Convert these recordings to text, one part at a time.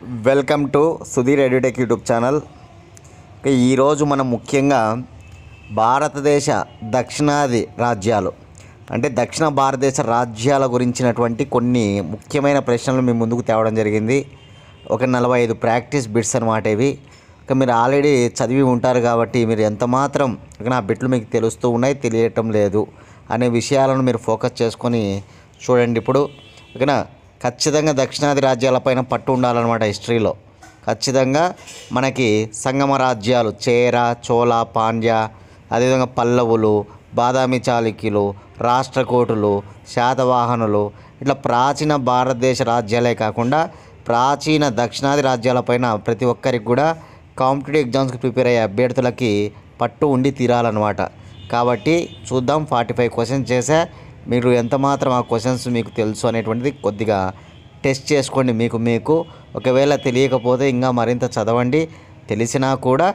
Welcome to Sudheer edutech YouTube channel. ఈరోజు మనం ముఖ్యంగా భారతదేశ దక్షిణాది రాజ్యాలు అంటే దక్షిణ భారతదేశ రాజ్యాల గురించినటువంటి కొన్ని ముఖ్యమైన ప్రశ్నలు మీ ముందుకు తేవడం జరిగింది. ఒక 45 ప్రాక్టీస్ బిట్స్ అన్నమాట ఇవి. మీరు ఆల్రెడీ చదివి ఉంటారు కాబట్టి మీరు ఎంత మాత్రం నా బిట్లు మీకు తెలుస్తూ ఉన్నాయి, తెలియటం లేదు అనే విషయాలను మీరు ఫోకస్ చేసుకొని చూడండి. ఇప్పుడు ఓకేనా, ఖచ్చితంగా దక్షిణాది రాజ్యాలపైన పట్టు ఉండాలన్నమాట. హిస్టరీలో ఖచ్చితంగా మనకి సంగమ రాజ్యాలు చేర, చోళ, పాండ్య, అదేవిధంగా పల్లవులు, బాదామి చాళుక్యులు, రాష్ట్రకూటులు, శాతవాహనులు, ఇట్లా ప్రాచీన భారతదేశ రాజ్యాలే కాకుండా ప్రాచీన దక్షిణాది రాజ్యాలపైన ప్రతి ఒక్కరికి కూడా కాంపిటేటివ్ ఎగ్జామ్స్కి ప్రిపేర్ అయ్యే అభ్యర్థులకి పట్టు ఉండి తీరాలన్నమాట. కాబట్టి చూద్దాం. 45 క్వశ్చన్స్ చేసా. మీరు ఎంత మాత్రం ఆ క్వశ్చన్స్ మీకు తెలుసు అనేటువంటిది కొద్దిగా టెస్ట్ చేసుకోండి. మీకు ఒకవేళ తెలియకపోతే ఇంకా మరింత చదవండి. తెలిసినా కూడా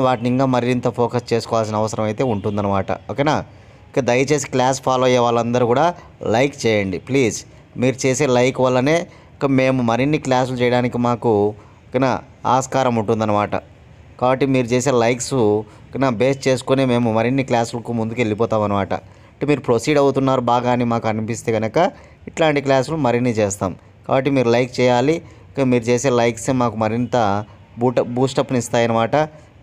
వాటిని ఇంకా మరింత ఫోకస్ చేసుకోవాల్సిన అవసరం అయితే ఉంటుందన్నమాట. ఓకేనా. ఇక దయచేసి క్లాస్ ఫాలో అయ్యే వాళ్ళందరూ కూడా లైక్ చేయండి ప్లీజ్. మీరు చేసే లైక్ వల్లనే మేము మరిన్ని క్లాసులు చేయడానికి మాకు ఓకేనా ఆస్కారం ఉంటుందన్నమాట. కాబట్టి మీరు చేసే లైక్స్ ఓకేనా బేస్ చేసుకొని మేము మరిన్ని క్లాసులకు ముందుకు వెళ్ళిపోతాం అన్నమాట. అంటే మీరు ప్రొసీడ్ అవుతున్నారు బాగా అని మాకు అనిపిస్తే కనుక ఇట్లాంటి క్లాసులు మరిన్ని చేస్తాం. కాబట్టి మీరు లైక్ చేయాలి. మీరు చేసే లైక్స్ మాకు మరింత బూస్టప్ని ఇస్తాయన్నమాట.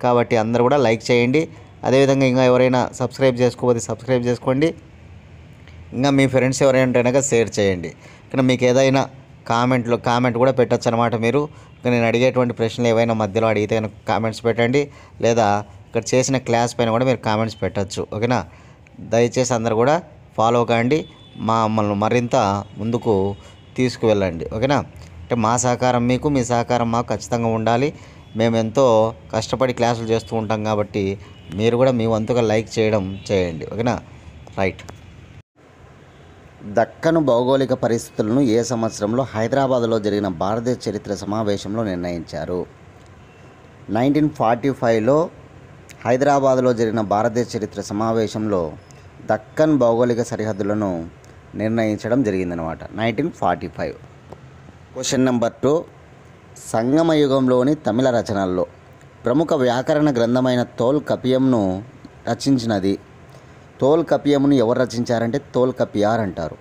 కాబట్టి అందరూ కూడా లైక్ చేయండి. అదేవిధంగా ఇంకా ఎవరైనా సబ్స్క్రైబ్ చేసుకోకపోతే సబ్స్క్రైబ్ చేసుకోండి. ఇంకా మీ ఫ్రెండ్స్ ఎవరైనా కనుక షేర్ చేయండి. ఇక్కడ మీకు ఏదైనా కామెంట్ కూడా పెట్టచ్చు అనమాట. మీరు నేను అడిగేటువంటి ప్రశ్నలు ఏవైనా మధ్యలో అడిగితే కనుక కామెంట్స్ పెట్టండి, లేదా ఇక్కడ చేసిన క్లాస్ పైన కూడా మీరు కామెంట్స్ పెట్టచ్చు. ఓకేనా. దయచేసి అందరు కూడా ఫాలో కాండి, మమ్మల్ని మరింత ముందుకు తీసుకువెళ్ళండి. ఓకేనా. అంటే మా సహకారం మీకు, మీ సహకారం మాకు ఖచ్చితంగా ఉండాలి. మేము ఎంతో కష్టపడి క్లాసులు చేస్తూ ఉంటాం కాబట్టి మీరు కూడా మీ వంతుగా లైక్ చేయండి. ఓకేనా. రైట్. దక్కను భౌగోళిక పరిస్థితులను ఏ సంవత్సరంలో హైదరాబాద్లో జరిగిన భారతదేశ చరిత్ర సమావేశంలో నిర్ణయించారు? 1945లో హైదరాబాద్లో జరిగిన భారతదేశ చరిత్ర సమావేశంలో దక్కన్ భౌగోళిక సరిహద్దులను నిర్ణయించడం జరిగిందనమాట. 1945. Question number 2. సంగమ యుగంలోని తమిళ రచనల్లో ప్రముఖ వ్యాకరణ గ్రంథమైన తోల్కపియంను రచించినది. తోల్కపియంను ఎవరు రచించారంటే తోల్కపియార్ అంటారు.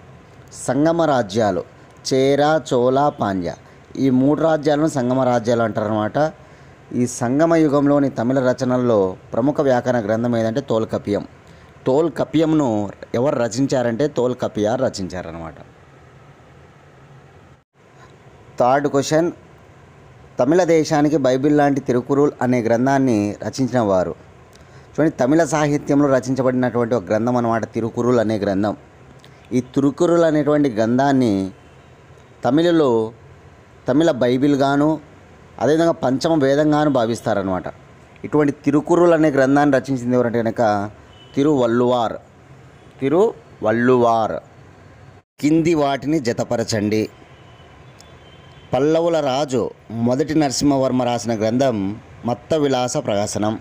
సంగమ రాజ్యాలు చేర, చోళ, పాండ్య, ఈ 3 రాజ్యాలను సంగమ రాజ్యాలు అంటారనమాట. ఈ సంగమ యుగంలోని తమిళ రచనల్లో ప్రముఖ వ్యాకరణ గ్రంథం ఏదంటే తోల్కపియం. తోల్కపియంను ఎవరు రచించారంటే తోల్కపియార్ రచించారనమాట. 3rd question. తమిళ దేశానికి బైబిల్ లాంటి తిరుకురుల్ అనే గ్రంథాన్ని రచించిన వారు? చూడండి, తమిళ సాహిత్యంలో రచించబడినటువంటి ఒక గ్రంథం అన్నమాట తిరుకురుల్ అనే గ్రంథం. ఈ తిరుకురుల్ అనేటువంటి గ్రంథాన్ని తమిళ బైబిల్ గాను అదేవిధంగా పంచమ వేదంగాను భావిస్తారనమాట. ఇటువంటి తిరుకురుల్ అనే గ్రంథాన్ని రచించింది ఎవరంటే కనుక తిరువల్లువార్. కింది వాటిని జతపరచండి. పల్లవుల రాజు మొదటి నరసింహవర్మ రాసిన గ్రంథం మత్త విలాస ప్రహసనం.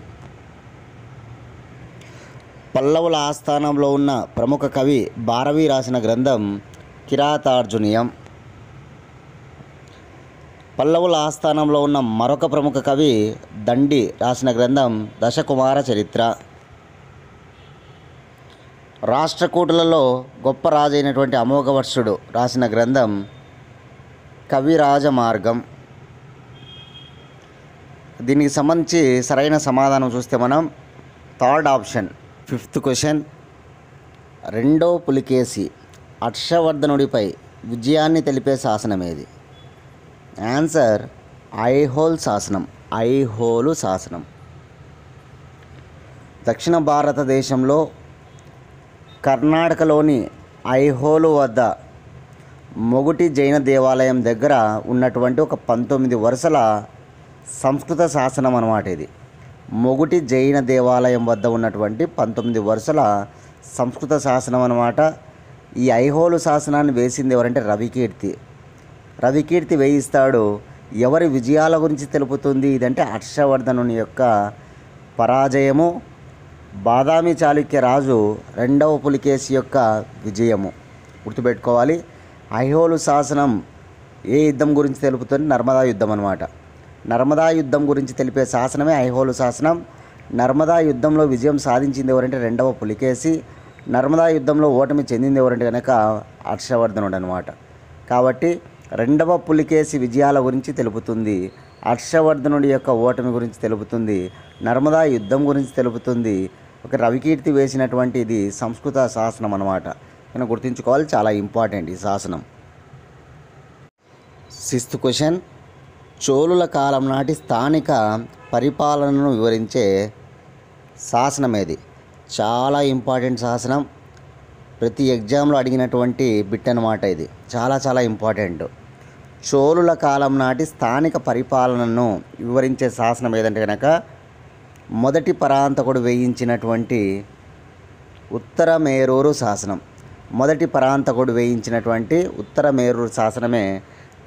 పల్లవుల ఆస్థానంలో ఉన్న ప్రముఖ కవి భారవి రాసిన గ్రంథం కిరాతార్జునీయం. పల్లవుల ఆస్థానంలో ఉన్న మరొక ప్రముఖ కవి దండి రాసిన గ్రంథం దశకుమార చరిత్ర. రాష్ట్రకూటులలో గొప్ప రాజైనటువంటి అమోఘవర్షుడు రాసిన గ్రంథం కవిరాజ మార్గం. దీనికి సంబంధించి సరైన సమాధానం చూస్తే మనం 3rd ఆప్షన్. 5th question. రెండో పులికేసి హర్షవర్ధనుడిపై విజయాన్ని తెలిపే శాసనం ఏది? ఆన్సర్ ఐహోల్ శాసనం. దక్షిణ భారతదేశంలో కర్ణాటకలోని ఐహోలు వద్ద మొగుటి జైన దేవాలయం దగ్గర ఉన్నటువంటి ఒక 19 వరుసల సంస్కృత శాసనం అన్నమాట ఇది. మొగుటి జైన దేవాలయం వద్ద ఉన్నటువంటి 19 వరుసల సంస్కృత శాసనం అన్నమాట. ఈ ఐహోలు శాసనాన్ని వేసింది ఎవరంటే రవికీర్తి వేయిస్తాడు. ఎవరి విజయాల గురించి తెలుపుతుంది ఇదంటే హర్షవర్ధనుని యొక్క పరాజయము, బాదామి చాళుక్య రాజు రెండవ పులికేసి యొక్క విజయము. గుర్తుపెట్టుకోవాలి. ఐహోలు శాసనం ఏ యుద్ధం గురించి తెలుపుతుంది? నర్మదా యుద్ధం అనమాట. నర్మదా యుద్ధం గురించి తెలిపే శాసనమే ఐహోలు శాసనం. నర్మదా యుద్ధంలో విజయం సాధించింది ఎవరంటే రెండవ పులికేసి. నర్మదా యుద్ధంలో ఓటమి చెందింది ఎవరంటే కనుక హర్షవర్ధనుడు అనమాట. కాబట్టి రెండవ పులికేసి విజయాల గురించి తెలుపుతుంది, హర్షవర్ధనుడి యొక్క ఓటమి గురించి తెలుపుతుంది, నర్మదా యుద్ధం గురించి తెలుపుతుంది. ఒక రవికీర్తి వేసినటువంటి ఇది సంస్కృత శాసనం అనమాట. కానీ గుర్తుంచుకోవాలి, చాలా ఇంపార్టెంట్ ఈ శాసనం. 6th క్వశ్చన్, చోళుల కాలం నాటి స్థానిక పరిపాలనను వివరించే శాసనం ఏది? చాలా ఇంపార్టెంట్ శాసనం, ప్రతి ఎగ్జామ్లో అడిగినటువంటి బిట్ అనమాట. ఇది చాలా చాలా ఇంపార్టెంట్. చోళుల కాలం నాటి స్థానిక పరిపాలనను వివరించే శాసనం ఏదంటే కనుక మొదటి పరాంతకుడు వేయించినటువంటి ఉత్తర మేరూరు శాసనం. మొదటి పరాంతకుడు వేయించినటువంటి ఉత్తర మేరూరు శాసనమే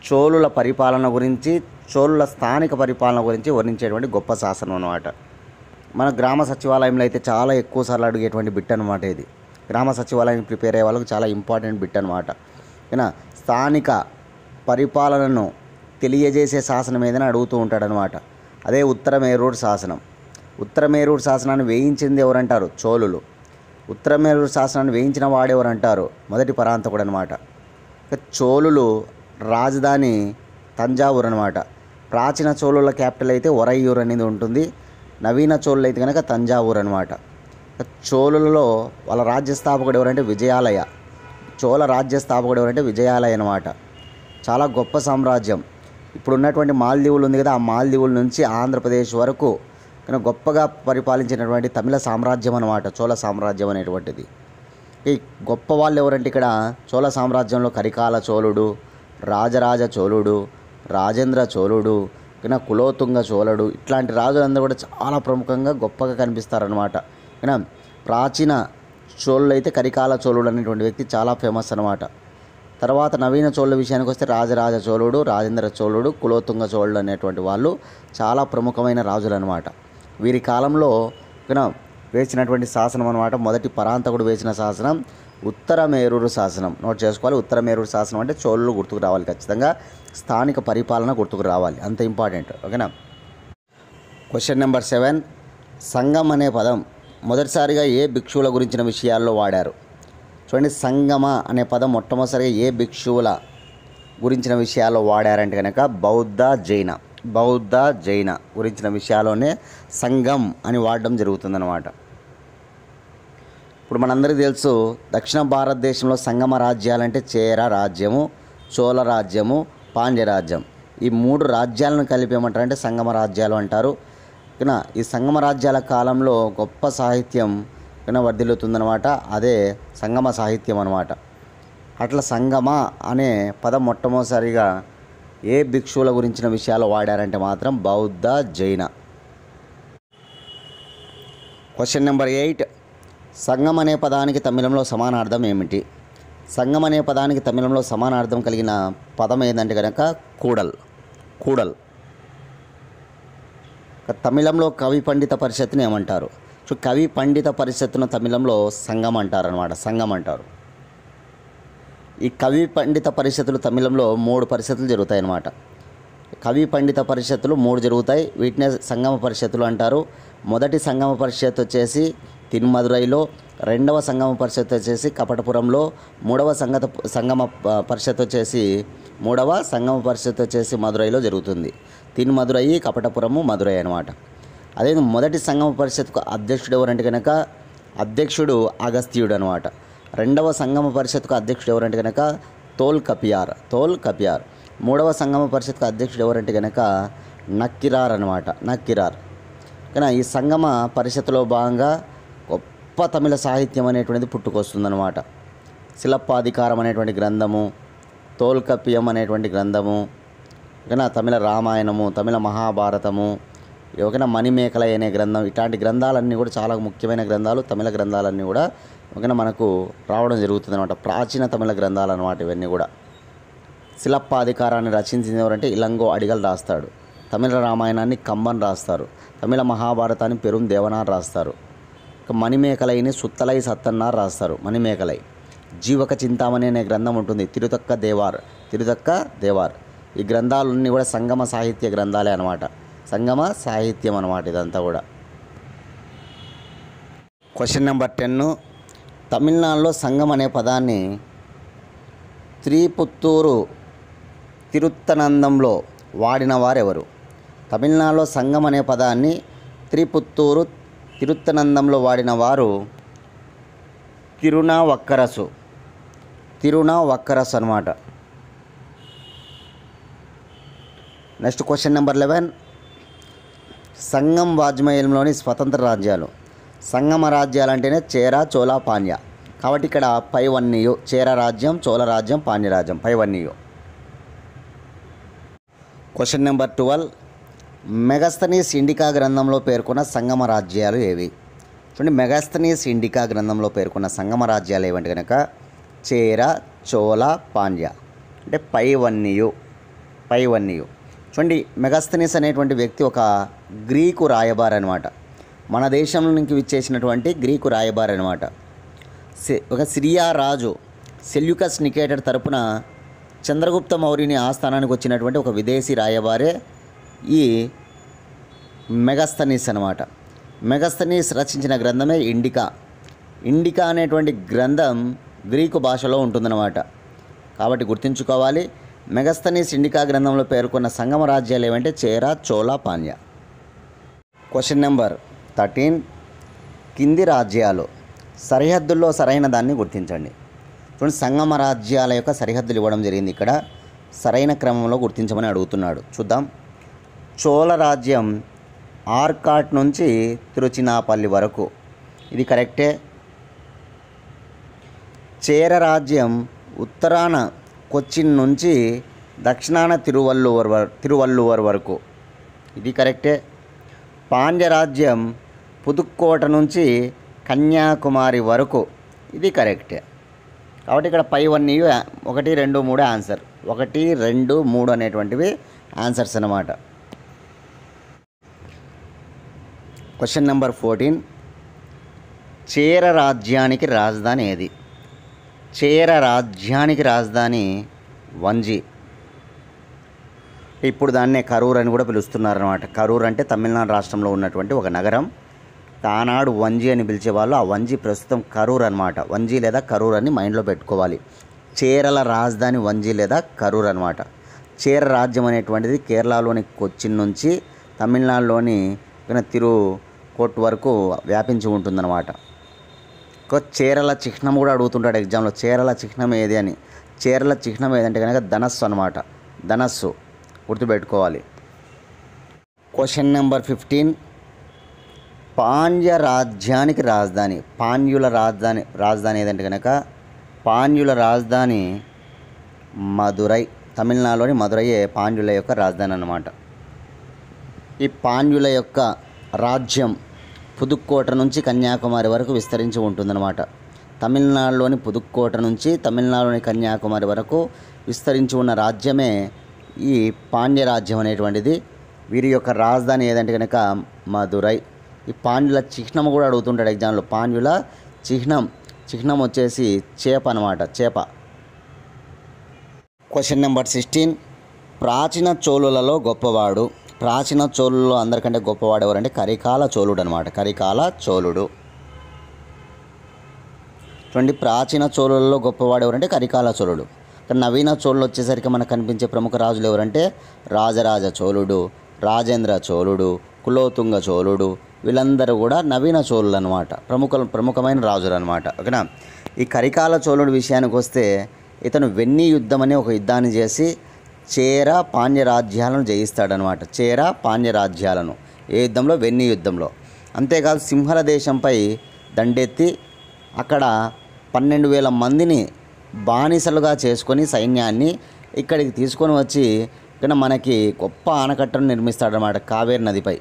చోళుల పరిపాలన గురించి, చోళుల స్థానిక పరిపాలన గురించి వర్ణించేటువంటి గొప్ప శాసనం అన్నమాట. మన గ్రామ సచివాలయంలో అయితే చాలా ఎక్కువ సార్లు అడిగేటువంటి బిట్ అనమాట. ఇది గ్రామ సచివాలయం ప్రిపేర్ అయ్యే వాళ్ళకి చాలా ఇంపార్టెంట్ బిట్ అనమాట. ఏనా స్థానిక పరిపాలనను తెలియజేసే శాసనం ఏదైనా అడుగుతూ ఉంటాడనమాట. అదే ఉత్తర మేరూరు శాసనం. ఉత్తర మేరూరు శాసనాన్ని వేయించింది ఎవరంటారు? చోళులు. ఉత్తర మేరూరు శాసనాన్ని వేయించిన వాడెవరంటారు? మొదటి పరాంతకుడు అనమాట. చోళులు రాజధాని తంజావూరు అనమాట. ప్రాచీన చోళుల క్యాపిటల్ అయితే ఒరైయూరు అనేది ఉంటుంది. నవీన చోళులు అయితే కనుక తంజావూరు అనమాట. చోళులలో వాళ్ళ రాజ్యస్థాపకుడు ఎవరంటే విజయాలయ. చోళ రాజ్యస్థాపకుడు ఎవరంటే విజయాలయ అనమాట. చాలా గొప్ప సామ్రాజ్యం. ఇప్పుడు ఉన్నటువంటి మాల్దీవులు ఉంది కదా, ఆ మాల్దీవుల నుంచి ఆంధ్రప్రదేశ్ వరకు కానీ గొప్పగా పరిపాలించినటువంటి తమిళ సామ్రాజ్యం అనమాట చోళ సామ్రాజ్యం అనేటువంటిది. ఈ గొప్ప వాళ్ళు ఎవరంటే ఇక్కడ చోళ సామ్రాజ్యంలో కరికాల చోళుడు, రాజరాజ చోళుడు, రాజేంద్ర చోళుడు, ఇంకా కులోతుంగ చోళుడు, ఇట్లాంటి రాజులందరూ కూడా చాలా ప్రముఖంగా గొప్పగా కనిపిస్తారనమాట. ఏనా ప్రాచీన చోళులు అయితే కరికాల చోళుడు అనేటువంటి వ్యక్తి చాలా ఫేమస్ అనమాట. తర్వాత నవీన చోళుల విషయానికి వస్తే రాజరాజ చోళుడు, రాజేంద్ర చోళుడు, కులోతుంగ చోళుడు అనేటువంటి వాళ్ళు చాలా ప్రముఖమైన రాజులు అనమాట. వీరి కాలంలో వేసినటువంటి శాసనం అనమాట. మొదటి పరాంతకుడు వేసిన శాసనం ఉత్తర మేరూరు శాసనం. నోట్ చేసుకోవాలి. ఉత్తర మేరూరు శాసనం అంటే చోళులు గుర్తుకు రావాలి, ఖచ్చితంగా స్థానిక పరిపాలన గుర్తుకు రావాలి, అంత ఇంపార్టెంట్. ఓకేనా. క్వశ్చన్ నెంబర్ 7, సంగం అనే పదం మొదటిసారిగా ఏ భిక్షువుల గురించిన విషయాల్లో వాడారు? చూడండి, సంగమ అనే పదం మొట్టమొదటిసారిగా ఏ భిక్షువుల గురించిన విషయాల్లో వాడారంటే కనుక బౌద్ధ జైన గురించిన విషయాల్లోనే సంగం అని వాడడం జరుగుతుందన్నమాట. ఇప్పుడు మనందరికీ తెలుసు, దక్షిణ భారతదేశంలో సంగమ రాజ్యాలంటే చేర రాజ్యము, చోళ రాజ్యము, పాండ్య రాజ్యం. ఈ 3 రాజ్యాలను కలిపి ఏమంటారంటే సంగమ రాజ్యాలు అంటారు. ఇక ఈ సంగమ రాజ్యాల కాలంలో గొప్ప సాహిత్యం వర్ధిల్లుతుందనమాట. అదే సంగమ సాహిత్యం అనమాట. అట్లా సంగమ అనే పదం మొట్టమొదటిసారిగా ఏ భిక్షువుల గురించిన విషయాలు వాడారంటే మాత్రం బౌద్ధ జైన. క్వశ్చన్ నెంబర్ 8, సంగం అనే పదానికి తమిళంలో సమానార్థం ఏమిటి? సంగం అనే పదానికి తమిళంలో సమానార్థం కలిగిన పదం ఏంటంటే కనుక కూడల్. తమిళంలో కవి పండిత పరిషత్తుని ఏమంటారు? సో కవి పండిత పరిషత్తును తమిళంలో సంగం అంటారు. ఈ కవి పండిత పరిషత్తులు తమిళంలో 3 పరిషత్తులు జరుగుతాయి అన్నమాట. కవి పండిత పరిషత్తులు 3 జరుగుతాయి. వీటినే సంగమ పరిషత్తులు అంటారు. మొదటి సంగమ పరిషత్ వచ్చేసి తిన్మదురైలో, రెండవ సంగమ పరిషత్ వచ్చేసి కపటపురంలో, మూడవ సంగమ పరిషత్ వచ్చేసి మదురైలో జరుగుతుంది. తిన్మదురై, కపటపురము, మదురై అనమాట. అదే మొదటి సంగమ పరిషత్కు అధ్యక్షుడు ఎవరంటే కనుక అధ్యక్షుడు అగస్త్యుడు అనమాట. రెండవ సంగమ పరిషత్కు అధ్యక్షుడు ఎవరంటే కనుక తోల్ కపియార్. మూడవ సంగమ పరిషత్కు అధ్యక్షుడు ఎవరంటే కనుక నక్కిరార్ అనమాట. కానీ ఈ సంగమ పరిషత్తులో భాగంగా గొప్ప తమిళ సాహిత్యం అనేటువంటిది పుట్టుకొస్తుందన్నమాట. శిలప్పాధికారం అనేటువంటి గ్రంథము, తోల్కప్పియం అనేటువంటి గ్రంథము, ఓకేనా, తమిళ రామాయణము, తమిళ మహాభారతము, ఓకేనా, మణిమేకలై అనే గ్రంథం, ఇట్లాంటి గ్రంథాలన్నీ కూడా చాలా ముఖ్యమైన గ్రంథాలు. తమిళ గ్రంథాలన్నీ కూడా ఓకేనా మనకు రావడం జరుగుతుంది అనమాట. ప్రాచీన తమిళ గ్రంథాలు అనమాట ఇవన్నీ కూడా. శిలప్పాధికారాన్ని రచించింది ఎవరంటే ఇలంగో అడిగల్ రాస్తాడు. తమిళ రామాయణాన్ని కంబన్ రాస్తారు. తమిళ మహాభారతాన్ని పెరుం దేవనార్ రాస్తారు. మణిమేకలైని సుత్తలై సత్తన్నార్ రాస్తారు. మణిమేకలై జీవక చింతామణి అనే గ్రంథం ఉంటుంది. తిరుతక్క దేవార్. ఈ గ్రంథాలన్నీ కూడా సంగమ సాహిత్య గ్రంథాలే అన్నమాట. సంగమ సాహిత్యం అన్నమాట ఇదంతా కూడా. Question number 10. తమిళనాడులో సంగం అనే పదాన్ని త్రిపుత్తూరు తిరుత్తనందంలో వాడిన వారెవరు? తమిళనాడులో సంగం అనే పదాన్ని త్రిపుత్తూరు తిరుత్తనందంలో వాడిన వారు తిరునావక్కరసు అన్నమాట. Next question number 11. సంగం వాజ్మయంలోని స్వతంత్ర రాజ్యాలు. సంగమ రాజ్యాలు అంటేనే చేర, చోళ, పాండ్య. కాబట్టి ఇక్కడ పైవన్నీయు, చేర రాజ్యం, చోళ రాజ్యం, పాండ్య రాజ్యం, పైవన్నీయు. Question number 12. మెగస్తనీస్ ఇండికా గ్రంథంలో పేర్కొన్న సంగమ రాజ్యాలు ఏవి? చూడండి, మెగస్తనీస్ ఇండికా గ్రంథంలో పేర్కొన్న సంగమ రాజ్యాలు ఏవంటే కనుక చేర, చోళ, పాండ్య, అంటే పైవన్నీయు. చూడండి, మెగస్తనీస్ అనేటువంటి వ్యక్తి ఒక గ్రీకు రాయబారి అనమాట. మన దేశం నుంచి విచ్చేసినటువంటి గ్రీకు రాయబారి అనమాట. ఒక సిరియా రాజు సెల్యూకస్ నికేటర్ తరపున చంద్రగుప్త మౌర్యుని ఆస్థానానికి వచ్చినటువంటి ఒక విదేశీ రాయబారే ఈ మెగస్తనీస్ అనమాట. మెగస్తనీస్ రచించిన గ్రంథమే ఇండికా అనేటువంటి గ్రంథం గ్రీకు భాషలో ఉంటుందన్నమాట. కాబట్టి గుర్తుంచుకోవాలి, మెగస్తనీస్ ఇండికా గ్రంథంలో పేర్కొన్న సంగమ రాజ్యాలు ఏమంటే చేర, చోళ, పాండ్య. Question number 13. కింది రాజ్యాలు సరిహద్దుల్లో సరైన దాన్ని గుర్తించండి. చూడండి, సంగమ రాజ్యాల యొక్క సరిహద్దులు ఇవ్వడం జరిగింది. ఇక్కడ సరైన క్రమంలో గుర్తించమని అడుగుతున్నాడు. చూద్దాం. చోళ రాజ్యం ఆర్కాట్ నుంచి తిరుచినాపల్లి వరకు, ఇది కరెక్టే. చేర రాజ్యం ఉత్తరాన కొచ్చిన్ నుంచి దక్షిణాన తిరువల్లువర్ వరకు, ఇది కరెక్టే. పాండ్య రాజ్యం పుదుక్కోట నుంచి కన్యాకుమారి వరకు, ఇది కరెక్టే. కాబట్టి ఇక్కడ పైవన్నీ 1, 2, 3 ఆన్సర్. 1, 2, 3 అనేటువంటివి ఆన్సర్స్ అన్నమాట. Question number 14. చేర రాజ్యానికి రాజధాని ఏది? చేర రాజ్యానికి రాజధాని వంజి. ఇప్పుడు దాన్నే కరూర్ అని కూడా పిలుస్తున్నారన్నమాట. కరూర్ అంటే తమిళనాడు రాష్ట్రంలో ఉన్నటువంటి ఒక నగరం. ఆనాడు వంజి అని పిలిచేవాళ్ళు. ఆ వంజి ప్రస్తుతం కరూర్ అనమాట. వంజి లేదా కరూర్ అని మైండ్లో పెట్టుకోవాలి. చేరల రాజధాని వంజి లేదా కరూర్ అనమాట. చేర రాజ్యం అనేటువంటిది కేరళలోని కొచ్చిన్ నుంచి తమిళనాడులోని తిరుకోట్ వరకు వ్యాపించి ఉంటుందన్నమాట. చేరల చిహ్నం కూడా అడుగుతుంటాడు ఎగ్జామ్లో. చేరల చిహ్నం ఏది అని. చేరల చిహ్నం ఏదంటే కనుక ధనస్సు అనమాట. ధనస్సు గుర్తుపెట్టుకోవాలి. Question number 15. పాండ్య రాజ్యానికి రాజధాని. పాండ్యుల రాజధాని ఏదంటే కనుక పాండ్యుల రాజధాని మదురై. తమిళనాడులోని మదురైయే పాండ్యుల యొక్క రాజధాని అన్నమాట. ఈ పాండ్యుల యొక్క రాజ్యం పుదుక్కోట నుంచి కన్యాకుమారి వరకు విస్తరించి ఉంటుందన్నమాట. తమిళనాడులోని పుదుక్కోట నుంచి తమిళనాడులోని కన్యాకుమారి వరకు విస్తరించి ఉన్న రాజ్యమే ఈ పాండ్య రాజ్యం అనేటువంటిది. వీరి యొక్క రాజధాని ఏదంటే కనుక మదురై. ఈ పాండ్యుల చిహ్నం కూడా అడుగుతుంటాడు ఎగ్జామ్లో. పాండ్యుల చిహ్నం వచ్చేసి చేప అనమాట, చేప. Question number 16. ప్రాచీన చోళులలో గొప్పవాడు. ప్రాచీన చోళులలో అందరికంటే గొప్పవాడు ఎవరంటే కరికాల చోళుడు అనమాట. కరికాల చోళుడు. చూడండి, ప్రాచీన చోళులలో గొప్పవాడు ఎవరంటే కరికాల చోళుడు. నవీన చోళులు వచ్చేసరికి మనకు కనిపించే ప్రముఖ రాజులు ఎవరంటే రాజరాజ చోళుడు, రాజేంద్ర చోళుడు, కులోతుంగ చోళుడు. వీళ్ళందరూ కూడా నవీన చోళులు అనమాట. ప్రముఖమైన రాజులు అనమాట. ఓకేనా. ఈ కరికాల చోళుడి విషయానికి వస్తే ఇతను వెన్నీ యుద్ధం అనే ఒక యుద్ధాన్ని చేసి చేర పాండ్య రాజ్యాలను జయిస్తాడనమాట. చేర పాండ్య రాజ్యాలను ఏ యుద్ధంలో? వెన్నీ యుద్ధంలో. అంతేకాదు సింహల దేశంపై దండెత్తి అక్కడ 12,000 మందిని బానిసలుగా చేసుకొని సైన్యాన్ని ఇక్కడికి తీసుకొని వచ్చి ఇక్కడ మనకి గొప్ప ఆనకట్టను నిర్మిస్తాడనమాట. కావేరి నదిపై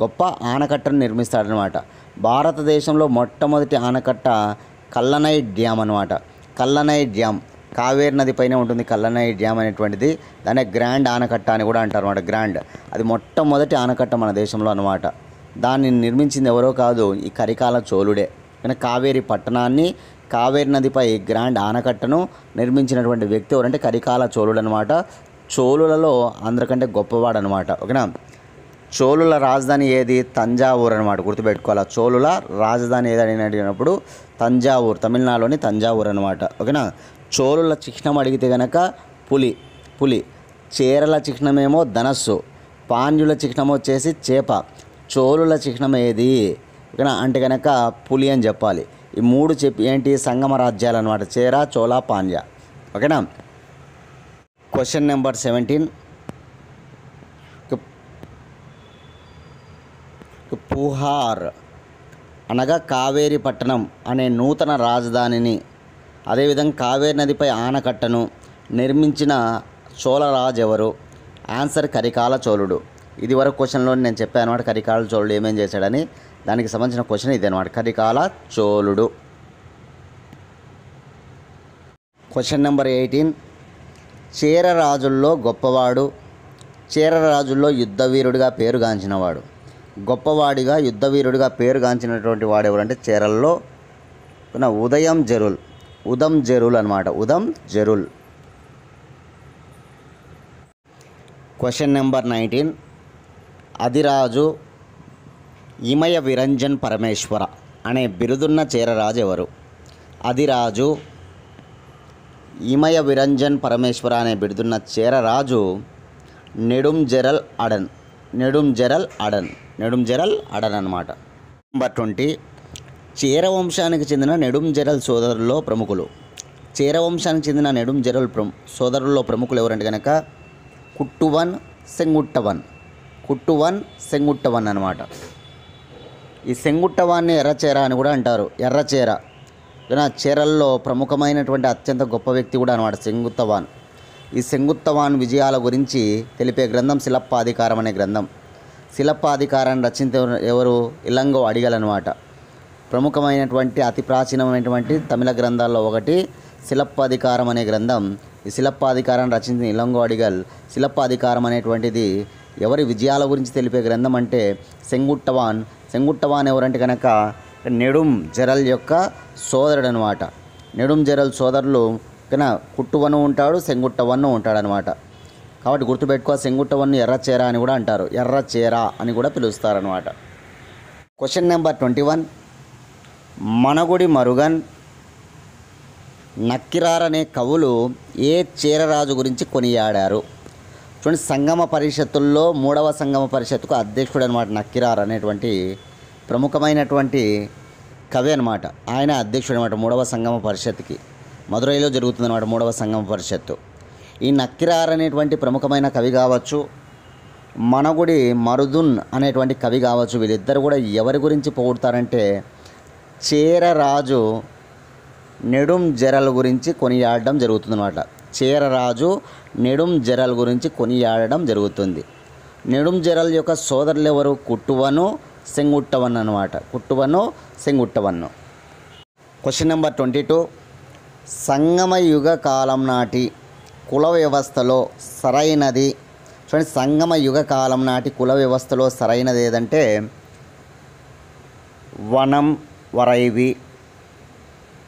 గొప్ప ఆనకట్టను నిర్మిస్తాడనమాట. భారతదేశంలో మొట్టమొదటి ఆనకట్ట కల్లనై డ్యామ్ అనమాట. కల్లనై డ్యామ్ కావేరి నదిపైనే ఉంటుంది. కల్లనై డ్యామ్ అనేటువంటిది దాన్ని గ్రాండ్ ఆనకట్ట అని కూడా అంటారు అనమాట. గ్రాండ్, అది మొట్టమొదటి ఆనకట్ట మన దేశంలో అనమాట. దాన్ని నిర్మించింది ఎవరో కాదు, ఈ కరికాల చోళుడే. కానీ కావేరి పట్టణాన్ని, కావేరి నదిపై గ్రాండ్ ఆనకట్టను నిర్మించినటువంటి వ్యక్తి ఎవరంటే కరికాల చోళుడు అనమాట. చోళులలో అందరికంటే గొప్పవాడు అనమాట. ఓకేనా. చోళుల రాజధాని ఏది? తంజావూరు అనమాట. గుర్తుపెట్టుకోవాలి. చోళుల రాజధాని ఏది అని అడిగినప్పుడు తంజావూరు, తమిళనాడులోని తంజావూరు అనమాట. ఓకేనా. చోళుల చిహ్నం అడిగితే కనుక పులి. చేరల చిహ్నమేమో ధనస్సు, పాండ్యుల చిహ్నం వచ్చేసి చేప. చోళుల చిహ్నం ఏది? ఓకేనా అంటే కనుక పులి అని చెప్పాలి. ఈ మూడు చెప్పి ఏంటి? సంగమ రాజ్యాలు అనమాట. చేర, చోళ, పాండ్య. ఓకేనా. Question number 17. పుహార్ అనగా కావేరి పట్టణం అనే నూతన రాజధానిని, అదేవిధంగా కావేరి నదిపై ఆనకట్టను నిర్మించిన చోళరాజు ఎవరు? ఆన్సర్ కరికాల చోళుడు. ఇది వరకు క్వశ్చన్లో నేను చెప్పాను అనమాట. కరికాల చోళుడు ఏమేం చేశాడని. దానికి సంబంధించిన క్వశ్చన్ ఇది అనమాట. కరికాల చోళుడు. Question number 18. చేర రాజుల్లో గొప్పవాడు, చేర రాజుల్లో యుద్ధవీరుడిగా పేరుగాంచినవాడు. గొప్పవాడిగా యుద్ధవీరుడిగా పేరుగాంచినటువంటి వాడు ఎవరంటే చేరల్లో ఉదం జరుల్ అనమాట. ఉదం జరుల్. Question number 19. అదిరాజు ఇమయ విరంజన్ పరమేశ్వర అనే బిరుదున్న చేరరాజు ఎవరు? అదిరాజు ఇమయ విరంజన్ పరమేశ్వర అనే బిరుదున్న చేరరాజు నెడుంజెరల్ అడన్ అనమాట. నెంబర్ 20. చేర వంశానికి చెందిన నెడుంజెరల్ సోదరుల్లో ప్రముఖులు. చేర వంశానికి చెందిన నెడుంజెరల్ సోదరుల్లో ప్రముఖులు ఎవరంటే కనుక కుట్టువన్, సెంగుట్టవన్ అనమాట. ఈ సెంగుట్టవాన్ని ఎర్రచేర అని కూడా అంటారు. ఎర్రచేర చేరల్లో ప్రముఖమైనటువంటి అత్యంత గొప్ప వ్యక్తి కూడా అనమాట సెంగుత్తవాన్. ఈ సెంగుత్తవాన్ విజయాల గురించి తెలిపే గ్రంథం శిలప్పాధికారం అనే గ్రంథం. శిలప్పాధికారాన్ని రచించిన ఎవరు? ఇలంగో అడిగల్ అనమాట. ప్రముఖమైనటువంటి అతి ప్రాచీనమైనటువంటి తమిళ గ్రంథాల్లో ఒకటి శిలప్పాధికారం అనే గ్రంథం. ఈ శిలప్పాధికారాన్ని రచించిన ఇలంగో అడిగల్. శిలప్పాధికారం అనేటువంటిది ఎవరి విజయాల గురించి తెలిపే గ్రంథం అంటే సెంగుట్టవాన్ ఎవరంటే కనుక నెడుం జెరల్ యొక్క సోదరుడు అనమాట. నెడుం జెరల్ సోదరులు కన్నా కుట్టువను ఉంటాడు, సెంగుట్టవన్ను ఉంటాడనమాట. కాబట్టి గుర్తుపెట్టుకో, సెంగుట్టవన్ను ఎర్రచేర అని కూడా అంటారు. ఎర్రచేర అని కూడా పిలుస్తారనమాట. Question number 21. మనగుడి మరుగన్, నక్కిరార్ అనే కవులు ఏ చేరరాజు గురించి కొనియాడారు? చూడండి, సంగమ పరిషత్తుల్లో 3వ సంగమ పరిషత్తుకు అధ్యక్షుడు అనమాట నక్కిరార్ అనేటువంటి ప్రముఖమైనటువంటి కవి అనమాట. ఆయన అధ్యక్షుడు అనమాట 3వ సంగమ పరిషత్తుకి. మదురైలో జరుగుతుందన్నమాట 3వ సంగమ పరిషత్తు. ఈ నక్కిరార్ అనేటువంటి ప్రముఖమైన కవి కావచ్చు, మనగుడి మరుదున్ అనేటువంటి కవి కావచ్చు. వీళ్ళిద్దరు కూడా ఎవరి గురించి పొగుడతారంటే చేరరాజు నెడుం జెరల్ గురించి కొనియాడడం జరుగుతుందన్నమాట. చేరరాజు నెడుం జెరల్ గురించి కొనియాడడం జరుగుతుంది. నెడుం జెరల్ యొక్క సోదరులు ఎవరు? కుట్టువను, సెంగుట్టవన్ అనమాట. సెంగుట్టవన్ను. Question number 22. సంగమ యుగ కాలం నాటి కుల వ్యవస్థలో సరైనది. చూడండి, సంగమ యుగ కాలం నాటి కుల వ్యవస్థలో సరైనది ఏదంటే వనం, వరైవి,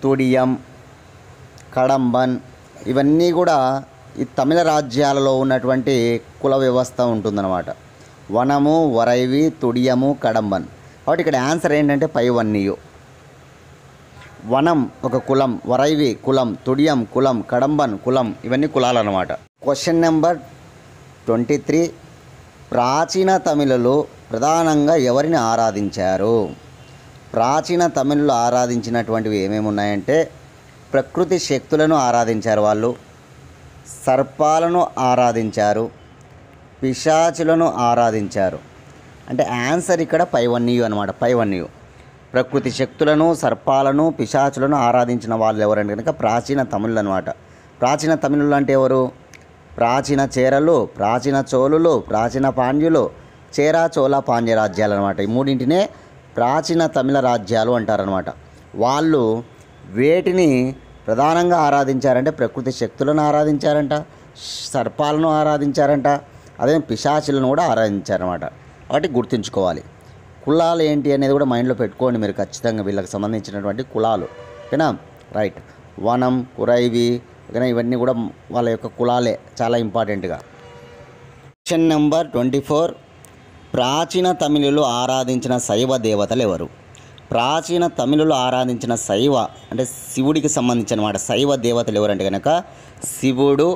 తుడియం, కడంబన్ ఇవన్నీ కూడా ఈ తమిళ రాజ్యాలలో ఉన్నటువంటి కుల వ్యవస్థ ఉంటుందన్నమాట. వనము, వరైవి, తుడియము, కడంబన్. కాబట్టి ఇక్కడ ఆన్సర్ ఏంటంటే పైవన్నీయు. వనం ఒక కులం, వరైవి కులం, తుడియం కులం, కడంబన్ కులం, ఇవన్నీ కులాలు అన్నమాట. Question number 23. ప్రాచీన తమిళులు ప్రధానంగా ఎవరిని ఆరాధించారు? ప్రాచీన తమిళులు ఆరాధించినటువంటివి ఏమేమి ఉన్నాయంటే ప్రకృతి శక్తులను ఆరాధించారు వాళ్ళు, సర్పాలను ఆరాధించారు, పిశాచులను ఆరాధించారు. అంటే ఆన్సర్ ఇక్కడ పైవన్నీయు అనమాట. పైవన్నీయు ప్రకృతి శక్తులను, సర్పాలను, పిశాచులను ఆరాధించిన వాళ్ళు ఎవరంటే కనుక ప్రాచీన తమిళులు అనమాట. ప్రాచీన తమిళులు అంటే ఎవరు? ప్రాచీన చేరలు, ప్రాచీన చోళులు, ప్రాచీన పాండ్యులు, చేర, చోళ, పాండ్య రాజ్యాలు అనమాట. ఈ మూడింటినే ప్రాచీన తమిళ రాజ్యాలు అంటారనమాట. వాళ్ళు వేటిని ప్రధానంగా ఆరాధించారంటే ప్రకృతి శక్తులను ఆరాధించారంట, సర్పాలను ఆరాధించారంట, అదే పిశాచులను కూడా ఆరాధించారనమాట. కాబట్టి గుర్తుంచుకోవాలి. కులాలు ఏంటి అనేది కూడా మైండ్లో పెట్టుకోండి మీరు ఖచ్చితంగా. వీళ్ళకి సంబంధించినటువంటి కులాలు, ఓకేనా? రైట్. వనం, కురైవి, ఓకేనా? ఇవన్నీ కూడా వాళ్ళ యొక్క కులాలే చాలా ఇంపార్టెంట్గా. Question number 24. ప్రాచీన తమిళులు ఆరాధించిన శైవ దేవతలు ఎవరు? ప్రాచీన తమిళులు ఆరాధించిన శైవ అంటే శివుడికి సంబంధించిన మాట శైవ దేవతలు ఎవరంటే కనుక శివుడు,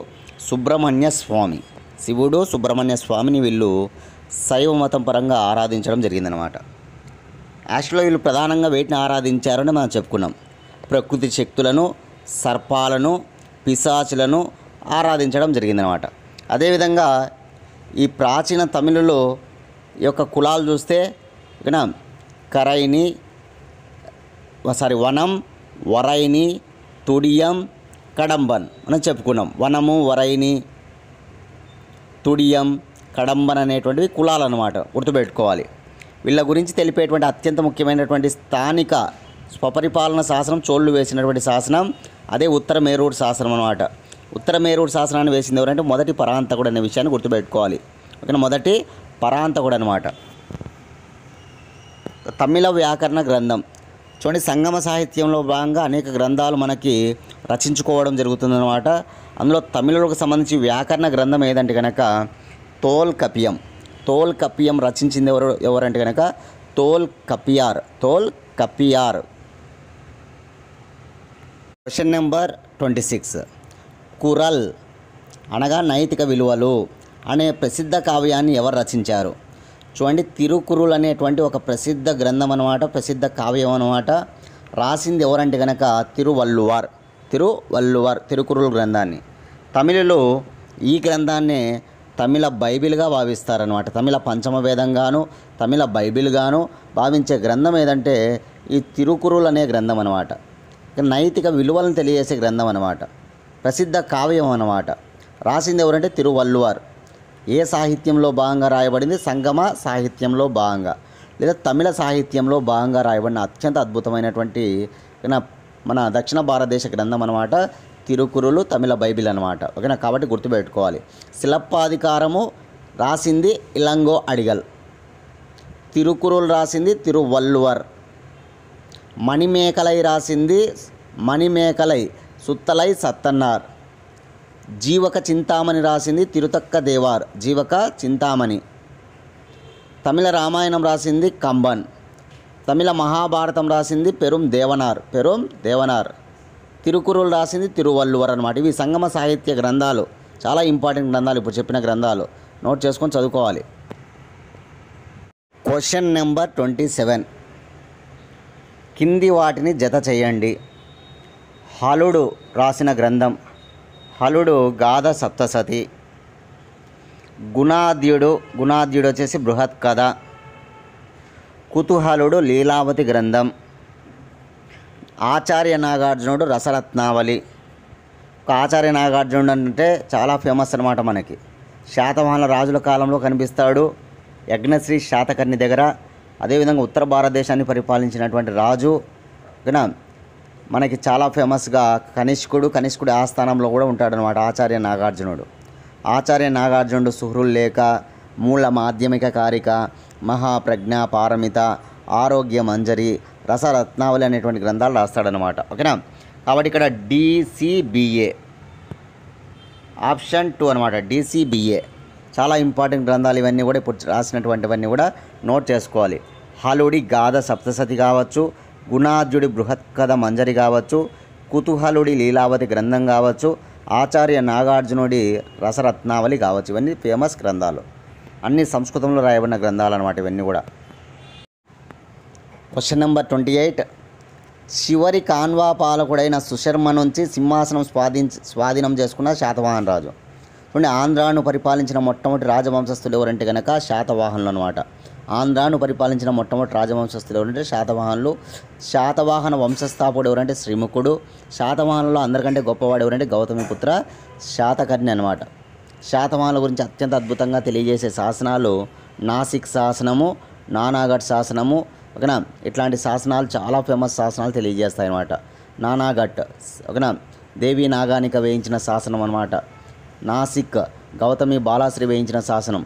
సుబ్రహ్మణ్య స్వామి. శివుడు, సుబ్రహ్మణ్య స్వామిని వీళ్ళు శైవ మతం పరంగా ఆరాధించడం జరిగిందనమాట. యాక్చువల్గా వీళ్ళు ప్రధానంగా వేటిని ఆరాధించారని మనం చెప్పుకున్నాం. ప్రకృతి శక్తులను, సర్పాలను, పిశాచులను ఆరాధించడం జరిగిందనమాట. అదేవిధంగా ఈ ప్రాచీన తమిళులు యొక్క కులాలు చూస్తే ఇక్కడ వనం, వరైని, తుడియం, కడంబన్ మనం చెప్పుకున్నాం. వనము, వరైని, తుడియం, కడంబన్ అనేటువంటివి కులాలు అన్నమాట, గుర్తుపెట్టుకోవాలి. వీళ్ళ గురించి తెలిపేటువంటి అత్యంత ముఖ్యమైనటువంటి స్థానిక స్వపరిపాలన శాసనం చోళ్ళు వేసినటువంటి శాసనం అదే ఉత్తర మేరూరు శాసనం అన్నమాట. ఉత్తర మేరూరు శాసనాన్ని వేసింది ఎవరంటే మొదటి పరాంతకుడు అనే విషయాన్ని గుర్తుపెట్టుకోవాలి. ఓకేనా, మొదటి పరాంతకుడు అనమాట. తమిళ వ్యాకరణ గ్రంథం చూడండి, సంగమ సాహిత్యంలో భాగంగా అనేక గ్రంథాలు మనకి రచించుకోవడం జరుగుతుందన్నమాట. అందులో తమిళులకు సంబంధించి వ్యాకరణ గ్రంథం ఏదంటే కనుక తోల్కపియం. తోల్కపియం రచించింది ఎవరంటే కనుక తోల్కపియార్. Question number 26. కురల్ అనగా నైతిక విలువలు అనే ప్రసిద్ధ కావ్యాన్ని ఎవరు రచించారు? చూడండి, తిరుకురుల్ అనేటువంటి ఒక ప్రసిద్ధ గ్రంథం అనమాట, ప్రసిద్ధ కావ్యం అనమాట. రాసింది ఎవరంటే కనుక తిరువల్లువార్. తిరుకురుల్ గ్రంథాన్ని తమిళులు ఈ గ్రంథాన్ని తమిళ బైబిల్గా భావిస్తారనమాట. తమిళ పంచమ వేదంగాను, తమిళ బైబిల్గాను భావించే గ్రంథం ఏదంటే ఈ తిరుకురుల్ అనే గ్రంథం అనమాట. నైతిక విలువలను తెలియజేసే గ్రంథం అనమాట, ప్రసిద్ధ కావ్యం అనమాట. రాసింది ఎవరంటే తిరువల్లువార్. ఏ సాహిత్యంలో భాగంగా రాయబడింది? సంగమ సాహిత్యంలో భాగంగా లేదా తమిళ సాహిత్యంలో భాగంగా రాయబడిన అత్యంత అద్భుతమైనటువంటి మన దక్షిణ భారతదేశ గ్రంథం అనమాట తిరుకురులు, తమిళ బైబిల్ అనమాట. ఓకేనా, కాబట్టి గుర్తుపెట్టుకోవాలి. శిలప్పాధికారము రాసింది ఇలంగో అడిగల్. తిరుకురులు రాసింది తిరువల్లువర్. మణిమేకలై రాసింది మణిమేకలై సుత్తలై సత్తన్నార్. జీవక చింతామణి రాసింది తిరుతక్క దేవార్. జీవక చింతామణి. తమిళ రామాయణం రాసింది కంబన్. తమిళ మహాభారతం రాసింది పెరుం దేవనార్. తిరుకురులు రాసింది తిరువల్లువర్ అనమాట. ఇవి సంగమ సాహిత్య గ్రంథాలు, చాలా ఇంపార్టెంట్ గ్రంథాలు. ఇప్పుడు చెప్పిన గ్రంథాలు నోట్ చేసుకొని చదువుకోవాలి. Question number 27. కింది వాటిని జత చేయండి. హలుడు రాసిన గ్రంథం. హలుడు గాథ సప్తసతి. గుణాద్యుడు వచ్చేసి బృహత్ కథ. కుతూహలుడు లీలావతి గ్రంథం. ఆచార్య నాగార్జునుడు రసరత్నావళి. ఆచార్య నాగార్జునుడు అంటే చాలా ఫేమస్ అనమాట మనకి. శాతవాహనుల రాజుల కాలంలో కనిపిస్తాడు, యజ్ఞశ్రీ శాతకర్ణి దగ్గర. అదేవిధంగా ఉత్తర భారతదేశాన్ని పరిపాలించినటువంటి రాజు. ఓకేనా, మనకి చాలా ఫేమస్గా కనిష్కుడి ఆస్థానంలో కూడా ఉంటాడనమాట ఆచార్య నాగార్జునుడు. ఆచార్య నాగార్జునుడు సుహృల్లేఖ, మూల మాధ్యమిక కారిక, మహాప్రజ్ఞ పారమిత, ఆరోగ్య మంజరి, రసరత్నావళి అనేటువంటి గ్రంథాలు రాస్తాడనమాట. ఓకేనా, కాబట్టి ఇక్కడ DCBA ఆప్షన్ 2 అనమాట. DCBA చాలా ఇంపార్టెంట్ గ్రంథాలు ఇవన్నీ కూడా. ఇప్పుడు రాసినటువంటివన్నీ కూడా నోట్ చేసుకోవాలి. హలుడి గాథ సప్తసతి కావచ్చు, గుణాద్యుడి బృహత్ కథ మంజరి కావచ్చు, కుతూహలుడి లీలావతి గ్రంథం కావచ్చు, ఆచార్య నాగార్జునుడి రసరత్నావళి కావచ్చు. ఇవన్నీ ఫేమస్ గ్రంథాలు, అన్ని సంస్కృతంలో రాయబడిన గ్రంథాలు అనమాట ఇవన్నీ కూడా. Question number 28. చివరి కాన్వా పాలకుడైన సుశర్మ నుంచి సింహాసనం స్వాధీనం చేసుకున్న శాతవాహన రాజు. చూడండి, ఆంధ్రాను పరిపాలించిన మొట్టమొదటి రాజవంశస్థులు ఎవరంటే కనుక శాతవాహనులు అనమాట. ఆంధ్రాను పరిపాలించిన మొట్టమొదటి రాజవంశస్థులు ఎవరంటే శాతవాహనులు. శాతవాహన వంశస్థాపకుడు ఎవరంటే శ్రీముఖుడు. శాతవాహనుల్లో అందరికంటే గొప్పవాడు ఎవరంటే గౌతమిపుత్ర శాతకర్ణి అనమాట. శాతవాహనుల గురించి అత్యంత అద్భుతంగా తెలియజేసే శాసనాలు నాసిక్ శాసనము, నానాఘట్ శాసనము. ఓకేనా, ఇట్లాంటి శాసనాలు చాలా ఫేమస్ శాసనాలు తెలియజేస్తాయి అన్నమాట. నానాఘట్ ఓకేనా, దేవి నాగానిక వేయించిన శాసనం అనమాట. నాసిక్ గౌతమి బాలాశ్రీ వేయించిన శాసనం.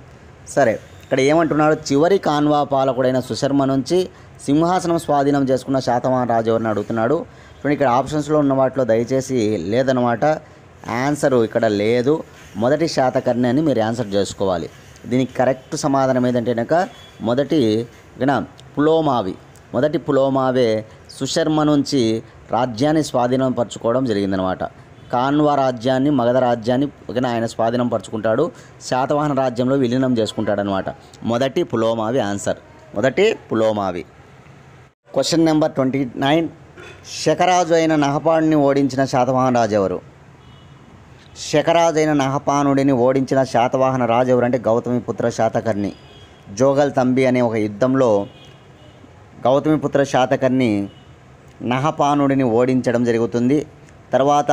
సరే, ఇక్కడ ఏమంటున్నాడు? చివరి కాన్వా పాలకుడైన సుశర్మ నుంచి సింహాసనం స్వాధీనం చేసుకున్న శాతవాహన రాజు ఎవరిని అడుగుతున్నాడు. ఇప్పుడు ఇక్కడ ఆప్షన్స్లో ఉన్న వాటిలో దయచేసి లేదనమాట, ఆన్సరు ఇక్కడ లేదు. మొదటి శాతకర్ణి అని మీరు ఆన్సర్ చేసుకోవాలి. దీనికి కరెక్ట్ సమాధానం ఏదంటే కనుక మొదటి పులోమావి. మొదటి పులోమావే సుశర్మ నుంచి రాజ్యాన్ని స్వాధీనం పరచుకోవడం జరిగిందనమాట. కాన్వా రాజ్యాన్ని, మగధ రాజ్యాన్ని ఆయన స్వాధీనం పరచుకుంటాడు. శాతవాహన రాజ్యంలో విలీనం చేసుకుంటాడనమాట. మొదటి పులోమావి ఆన్సర్, మొదటి పులోమావి. Question number 29. శకరాజు అయిన నహపానుడిని ఓడించిన శాతవాహన రాజు ఎవరు? శకరాజు అయిన నహపానుడిని ఓడించిన శాతవాహన రాజు ఎవరు అంటే గౌతమిపుత్ర శాతకర్ణి. జోగల్ తంబి అనే ఒక యుద్ధంలో గౌతమిపుత్ర శాతకర్ణి నహపానుడిని ఓడించడం జరుగుతుంది. తర్వాత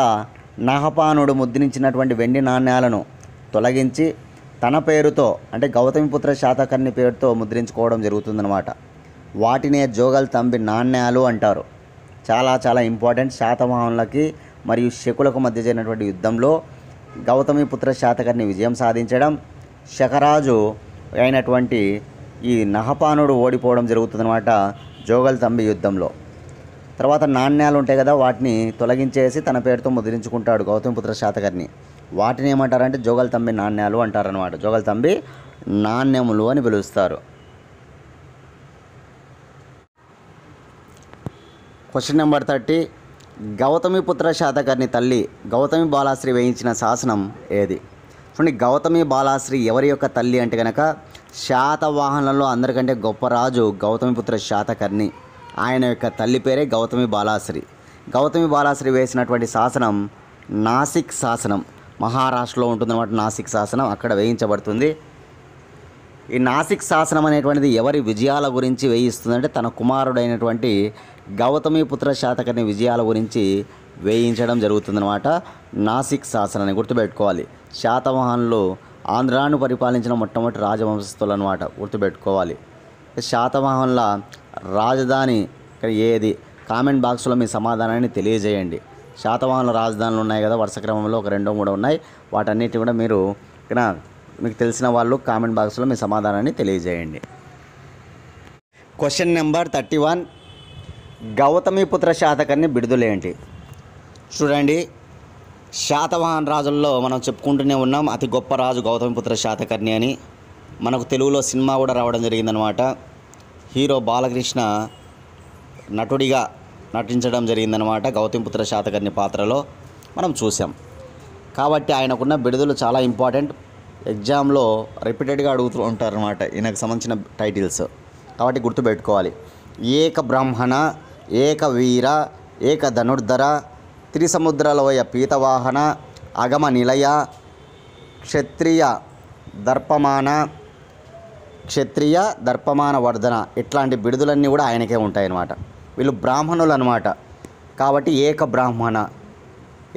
నహపానుడు ముద్రించినటువంటి వెండి నాణ్యాలను తొలగించి తన పేరుతో అంటే గౌతమిపుత్ర శాతకర్ణి పేరుతో ముద్రించుకోవడం జరుగుతుందన్నమాట. వాటినే జోగల్ తంబి నాణ్యాలు అంటారు. చాలా చాలా ఇంపార్టెంట్. శాతవాహనులకి మరియు శకులకు మధ్య జరిగినటువంటి యుద్ధంలో గౌతమిపుత్ర శాతకర్ణి విజయం సాధించడం, శకరాజు అయినటువంటి ఈ నహపానుడు ఓడిపోవడం జరుగుతుందన్నమాట జోగల్ తంబి యుద్ధంలో. తర్వాత నాణ్యాలు ఉంటాయి కదా, వాటిని తొలగించేసి తన పేరుతో ముద్రించుకుంటాడు గౌతమిపుత్ర శాతకర్ణి. వాటిని ఏమంటారంటే జోగల్ తంబి నాణ్యాలు అంటారనమాట. జోగల్ తంబి నాణ్యములు అని పిలుస్తారు. Question number 30. గౌతమిపుత్ర శాతకర్ణి తల్లి గౌతమి బాలాశ్రీ వేయించిన శాసనం ఏది? చూడండి, గౌతమి బాలాశ్రీ ఎవరి యొక్క తల్లి అంటే కనుక శాతవాహనులలో అందరికంటే గొప్ప రాజు గౌతమిపుత్ర శాతకర్ణి. ఆయన యొక్క తల్లి పేరే గౌతమి బాలాశ్రీ. గౌతమి బాలాశ్రీ వేసినటువంటి శాసనం నాసిక్ శాసనం. మహారాష్ట్రలో ఉంటుందన్నమాట నాసిక్ శాసనం, అక్కడ వేయించబడుతుంది. ఈ నాసిక్ శాసనం అనేటువంటిది ఎవరి విజయాల గురించి వేయిస్తుందంటే తన కుమారుడైనటువంటి గౌతమిపుత్ర శాతకర్ణి విజయాల గురించి వేయించడం జరుగుతుందన్నమాట. నాసిక్ శాసనాన్ని గుర్తుపెట్టుకోవాలి. శాతవాహనులు ఆంధ్రాను పరిపాలించిన మొట్టమొదటి రాజవంశస్థులు అనమాట, గుర్తుపెట్టుకోవాలి. శాతవాహనుల రాజధాని ఇక్కడ ఏది? కామెంట్ బాక్స్లో మీ సమాధానాన్ని తెలియజేయండి. శాతవాహనుల రాజధానులు ఉన్నాయి కదా, వరుస క్రమంలో ఒక 2-3 ఉన్నాయి. వాటన్నిటి కూడా మీరు ఇక్కడ మీకు తెలిసిన వాళ్ళు కామెంట్ బాక్స్లో మీ సమాధానాన్ని తెలియజేయండి. Question number 31. గౌతమిపుత్ర శాతకర్ణి బిడుదలేంటి? చూడండి, శాతవాహన రాజుల్లో మనం చెప్పుకుంటూనే ఉన్నాం అతి గొప్ప రాజు గౌతమిపుత్ర శాతకర్ణి అని. మనకు తెలుగులో సినిమా కూడా రావడం జరిగిందనమాట. హీరో బాలకృష్ణ నటుడిగా నటించడం జరిగిందనమాట. గౌతమిపుత్ర శాతకర్ణి పాత్రలో మనం చూసాం. కాబట్టి ఆయనకున్న బిడుదలు చాలా ఇంపార్టెంట్. ఎగ్జామ్లో రిపీటెడ్గా అడుగుతూ ఉంటారనమాట ఈయనకు సంబంధించిన టైటిల్స్. కాబట్టి గుర్తుపెట్టుకోవాలి. ఏక బ్రాహ్మణ, ఏక వీర, ఏక ధనుర్ధర, త్రిసముద్రలోయ పీతవాహన, అగమ నిలయ, క్షత్రియ దర్పమాన వర్ధన, ఇట్లాంటి బిడుదలన్నీ కూడా ఆయనకే ఉంటాయన్నమాట. వీళ్ళు బ్రాహ్మణులు అనమాట. కాబట్టి ఏక బ్రాహ్మణ,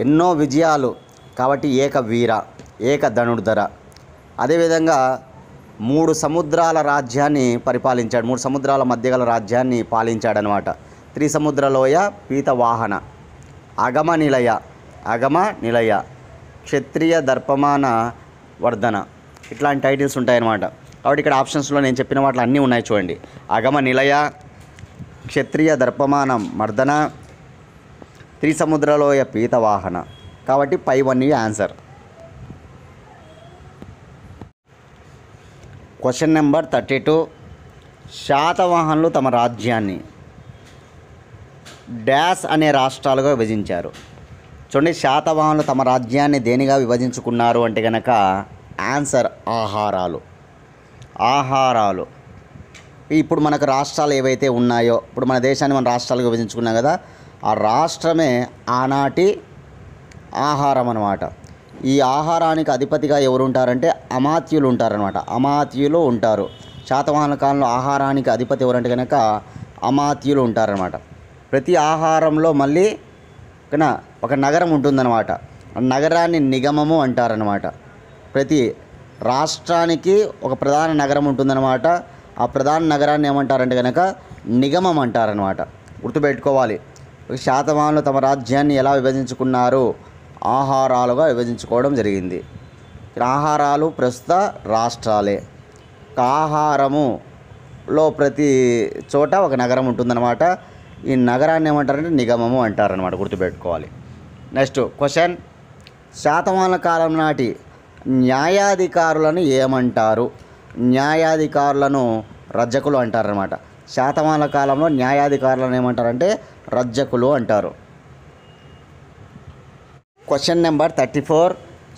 ఎన్నో విజయాలు కాబట్టి ఏక వీర, ఏక ధనుర్ధర. అదేవిధంగా 3 సముద్రాల రాజ్యాన్ని పరిపాలించాడు. 3 సముద్రాల మధ్య గల రాజ్యాన్ని పాలించాడనమాట. త్రిసముద్రలోయ పీతవాహన, అగమ నిలయ, క్షత్రియ దర్పమాన వర్ధన, ఇట్లాంటి టైటిల్స్ ఉంటాయన్నమాట. కాబట్టి ఇక్కడ ఆప్షన్స్లో నేను చెప్పిన వాటిలో అన్నీ ఉన్నాయి చూడండి. అగమ నిలయ, క్షత్రియ దర్పమాన మర్దన, త్రిసముద్రలోయ పీతవాహన. కాబట్టి పైవన్నీ ఆన్సర్. Question number 32. శాతవాహనులు తమ రాజ్యాన్ని డాష్ అనే రాష్ట్రాలుగా విభజించారు. చూడండి, శాతవాహనులు తమ రాజ్యాన్ని దేనిగా విభజించుకున్నారు అంటే కనుక ఆన్సర్ ఆహారాలు. ఇప్పుడు మనకు రాష్ట్రాలు ఏవైతే ఉన్నాయో, ఇప్పుడు మన దేశాన్ని మన రాష్ట్రాలుగా విభజించుకున్నాం కదా, ఆ రాష్ట్రమే ఆనాటి ఆహారం అన్నమాట. ఈ ఆహారానికి అధిపతిగా ఎవరు ఉంటారంటే అమాత్యులు ఉంటారనమాట. అమాత్యులు ఉంటారు. శాతవాహన కాలంలో ఆహారానికి అధిపతి ఎవరంటే కనుక అమాత్యులు ఉంటారనమాట. ప్రతి ఆహారంలో మళ్ళీ ఒక నగరం ఉంటుందన్నమాట. ఆ నగరాన్ని నిగమము అంటారనమాట. ప్రతి రాష్ట్రానికి ఒక ప్రధాన నగరం ఉంటుందన్నమాట. ఆ ప్రధాన నగరాన్ని ఏమంటారంటే కనుక నిగమం అంటారనమాట. గుర్తుపెట్టుకోవాలి. శాతవాహనులు తమ రాజ్యాన్ని ఎలా విభజించుకున్నారు? ఆహారాలుగా విభజించుకోవడం జరిగింది. ఆహారాలు ప్రస్తుత రాష్ట్రాలే. ఆహారములో ప్రతి చోట ఒక నగరం ఉంటుందన్నమాట. ఈ నగరాన్ని ఏమంటారంటే నిగమము అంటారనమాట. గుర్తుపెట్టుకోవాలి. Next question. శాతవాహనుల కాలం నాటి న్యాయాధికారులను ఏమంటారు? న్యాయాధికారులను రజ్జకులు అంటారనమాట. శాతవాహనుల కాలంలో న్యాయాధికారులను ఏమంటారంటే రజ్జకులు అంటారు. Question number 34.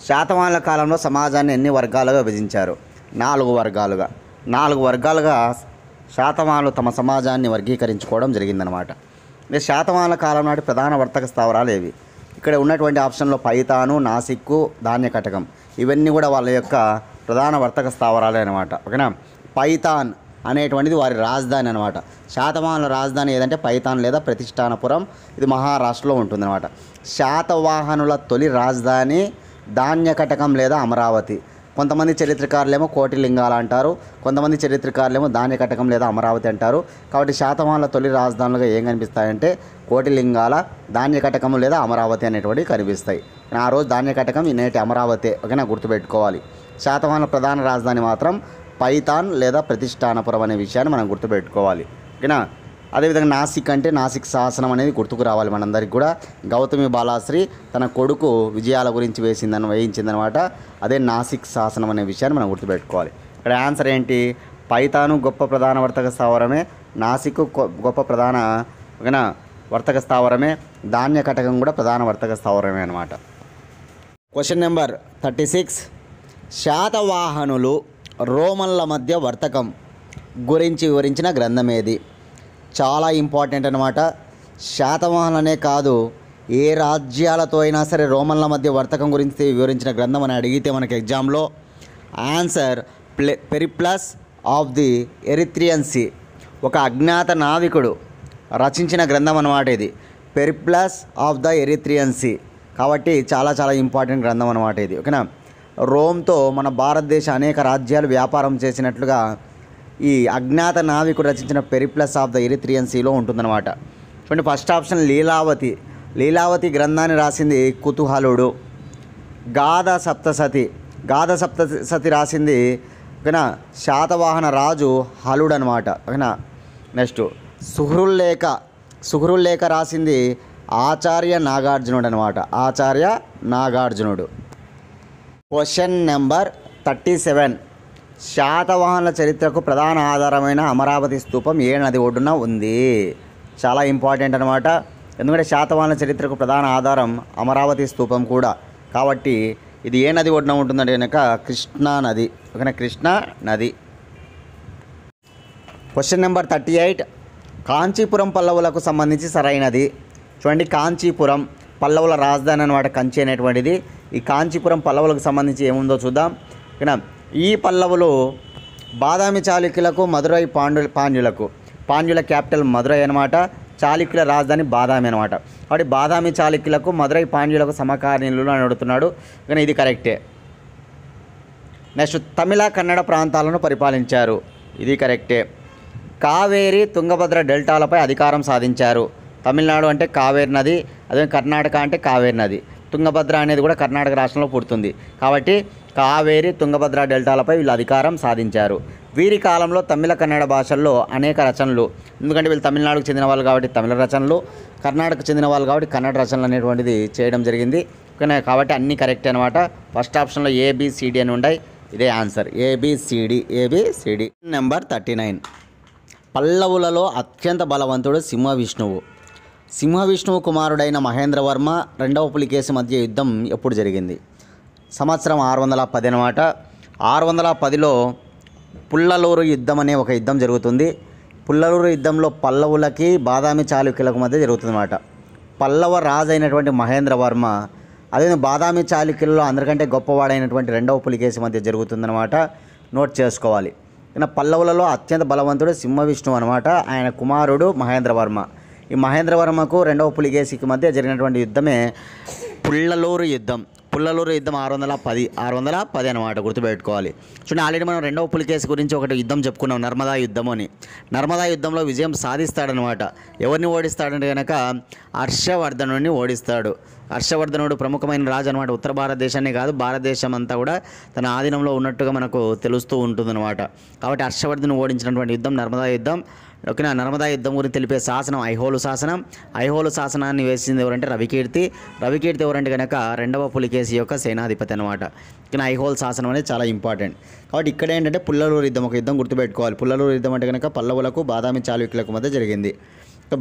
శాతవాహనుల కాలంలో సమాజాన్ని ఎన్ని వర్గాలుగా విభజించారు? 4 వర్గాలుగా శాతవాహనులు తమ సమాజాన్ని వర్గీకరించుకోవడం జరిగిందనమాట. శాతవాహనుల కాలం నాటి ప్రధాన వర్తక స్థావరాలు ఏవి? ఇక్కడ ఉన్నటువంటి ఆప్షన్లో పైతాను, నాసిక్కు, ధాన్యకటకం ఇవన్నీ కూడా వాళ్ళ యొక్క ప్రధాన వర్తక స్థావరాలే అనమాట. ఓకేనా. పైతాన్ అనేటువంటిది వారి రాజధాని అనమాట. శాతవాహనుల రాజధాని ఏదంటే పైతాన్ లేదా ప్రతిష్టానపురం. ఇది మహారాష్ట్రలో ఉంటుందన్నమాట. శాతవాహనుల తొలి రాజధాని ధాన్యకటకం లేదా అమరావతి. కొంతమంది చరిత్రకారులేమో కోటిలింగాల అంటారు, కొంతమంది చరిత్రకారులేమో ధాన్యకటకం లేదా అమరావతి అంటారు. కాబట్టి శాతవాహనుల తొలి రాజధానులుగా ఏం కనిపిస్తాయంటే కోటిలింగాల, ధాన్యకటకం లేదా అమరావతి అనేటువంటివి కనిపిస్తాయి. ఆ రోజు ధాన్యకటకం, నేటి అమరావతి. ఓకేనా, గుర్తుపెట్టుకోవాలి. శాతవాహనుల ప్రధాన రాజధాని మాత్రం పైతాన్ లేదా ప్రతిష్టానపురం అనే విషయాన్ని మనం గుర్తుపెట్టుకోవాలి. ఓకేనా. అదేవిధంగా నాసిక్ అంటే నాసిక్ శాసనం అనేది గుర్తుకు రావాలి మనందరికి కూడా. గౌతమి బాలాశ్రీ తన కొడుకు విజయాల గురించి వేయించిందనమాట. అదే నాసిక్ శాసనం అనే విషయాన్ని మనం గుర్తుపెట్టుకోవాలి. ఇక్కడ ఆన్సర్ ఏంటి? పైతాను గొప్ప ప్రధాన వర్తక స్థావరమే, నాసిక్ గొప్ప ప్రధాన ఓకేనా వర్తక స్థావరమే, ధాన్యకటకం కూడా ప్రధాన వర్తక స్థావరమే అనమాట. Question number 36. శాతవాహనులు రోమన్ల మధ్య వర్తకం గురించి వివరించిన గ్రంథం ఏది? చాలా ఇంపార్టెంట్ అనమాట. శాతవాహనులనే కాదు, ఏ రాజ్యాలతో అయినా సరే రోమన్ల మధ్య వర్తకం గురించి వివరించిన గ్రంథం అని అడిగితే మనకి ఎగ్జామ్లో answer Periplus of the Erythraean Sea. ఒక అజ్ఞాత నావికుడు రచించిన గ్రంథం అన్నమాట ఇది, Periplus of the Erythraean Sea. కాబట్టి చాలా చాలా ఇంపార్టెంట్ గ్రంథం అన్నమాట ఇది. ఓకేనా. రోమ్తో మన భారతదేశ అనేక రాజ్యాలు వ్యాపారం చేసినట్లుగా ఈ అజ్ఞాత నావికుడు రచించిన పెరిప్లస్ ఆఫ్ ద ఎరిత్రియన్ సీలో ఉంటుందన్నమాట. చూడండి, ఫస్ట్ ఆప్షన్ లీలావతి. లీలావతి గ్రంథాన్ని రాసింది కుతూహలుడు. గాథ సప్తసతి రాసింది ఓకేనా శాతవాహన రాజు హలుడు అనమాట. ఓకేనా. నెక్స్ట్ సుహృల్లేఖ రాసింది ఆచార్య నాగార్జునుడు అనమాట. ఆచార్య నాగార్జునుడు. Question number 37. శాతవాహనుల చరిత్రకు ప్రధాన ఆధారమైన అమరావతి స్తూపం ఏ నది ఒడ్డున ఉంది? చాలా ఇంపార్టెంట్ అనమాట. ఎందుకంటే శాతవాహనుల చరిత్రకు ప్రధాన ఆధారం అమరావతి స్తూపం కూడా. కాబట్టి ఇది ఏ నది ఒడ్డున ఉంటుందంటే కనుక కృష్ణా నది. ఓకేనా, కృష్ణా నది. Question number 38. కాంచీపురం పల్లవులకు సంబంధించి సరైనది. చూడండి, కాంచీపురం పల్లవుల రాజధాని అనమాట, కంచి అనేటువంటిది. ఈ కాంచీపురం పల్లవులకు సంబంధించి ఏముందో చూద్దాం. ఓకేనా. ఈ పల్లవులు బాదామి చాళుక్యులకు, మధురై పాండ్యుల క్యాపిటల్ మధురై అనమాట. చాళుక్యుల రాజధాని బాదామి అనమాట. కాబట్టి బాదామి చాళుక్యులకు, మధురై పాండ్యులకు సమకాలీనులు అని అడుగుతున్నాడు. కానీ ఇది కరెక్టే. నెక్స్ట్, తమిళ కన్నడ ప్రాంతాలను పరిపాలించారు. ఇది కరెక్టే. కావేరి తుంగభద్ర డెల్టాలపై అధికారం సాధించారు. తమిళనాడు అంటే కావేరి నది, అదే కర్ణాటక అంటే కావేరి నది. తుంగభద్ర అనేది కూడా కర్ణాటక రాష్ట్రంలో పుడుతుంది. కాబట్టి కావేరి తుంగభద్ర డెల్టాలపై వీళ్ళు అధికారం సాధించారు. వీరి కాలంలో తమిళ కన్నడ భాషల్లో అనేక రచనలు, ఎందుకంటే వీళ్ళు తమిళనాడుకు చెందిన వాళ్ళు కాబట్టి తమిళ రచనలు, కర్ణాటకకు చెందిన వాళ్ళు కాబట్టి కన్నడ రచనలు అనేటువంటిది చేయడం జరిగింది. కాబట్టి అన్నీ కరెక్ట్ అనమాట. ఫస్ట్ ఆప్షన్లో ABCD అని ఉన్నాయి. ఇదే ఆన్సర్, ABCD. నెంబర్ 39. పల్లవులలో అత్యంత బలవంతుడు సింహవిష్ణువు కుమారుడైన మహేంద్రవర్మ రెండవ పులికేసి మధ్య యుద్ధం ఎప్పుడు జరిగింది? సంవత్సరం 610 అనమాట. 610లో పుల్లలూరు యుద్ధం అనే ఒక యుద్ధం జరుగుతుంది. పుల్లలూరు యుద్ధంలో పల్లవులకి బాదామి చాళుక్యులకు మధ్య జరుగుతుందన్నమాట. పల్లవ రాజు అయినటువంటి మహేంద్రవర్మ అదే బాదామి చాళుక్యులలో అందరికంటే గొప్పవాడైనటువంటి రెండవ పులికేసి మధ్య జరుగుతుందన్నమాట. నోట్ చేసుకోవాలి. పల్లవులలో అత్యంత బలవంతుడు సింహవిష్ణువు అనమాట. ఆయన కుమారుడు మహేంద్రవర్మ. ఈ మహేంద్రవర్మకు రెండవ పులికేసికి మధ్య జరిగినటువంటి యుద్ధమే పుల్లలూరు యుద్ధం. 610 అనమాట, గుర్తుపెట్టుకోవాలి. చూడండి, ఆల్రెడీ మనం రెండవ పులికేసి గురించి ఒకటి యుద్ధం చెప్పుకున్నాం, నర్మదా యుద్ధం అని. నర్మదా యుద్ధంలో విజయం సాధిస్తాడనమాట. ఎవరిని ఓడిస్తాడంటే కనుక హర్షవర్ధనుని ఓడిస్తాడు. హర్షవర్ధనుడు ప్రముఖమైన రాజు అనమాట. ఉత్తర భారతదేశాన్ని కాదు, భారతదేశం అంతా కూడా తన ఆధీనంలో ఉన్నట్టుగా మనకు తెలుస్తూ ఉంటుందన్నమాట. కాబట్టి హర్షవర్ధను ఓడించినటువంటి యుద్ధం నర్మదా యుద్ధం. ఓకేనా. నర్మదా యుద్ధం గురించి తెలిపే శాసనం ఐహోలు శాసనం. ఐహోలు శాసనాన్ని వేసింది ఎవరంటే రవికీర్తి. రవికీర్తి ఎవరంటే కనుక రెండవ పులికేశి యొక్క సేనాధిపతి అనమాట. కానీ ఐహోల్ శాసనం అనేది చాలా ఇంపార్టెంట్. కాబట్టి ఇక్కడ ఏంటంటే పుల్లలూరు యుద్ధం, ఒక యుద్ధం గుర్తుపెట్టుకోవాలి. పుల్లలూరు యుద్ధం అంటే కనుక పల్లవులకు బాదామి చాళుక్యులకు మధ్య జరిగింది.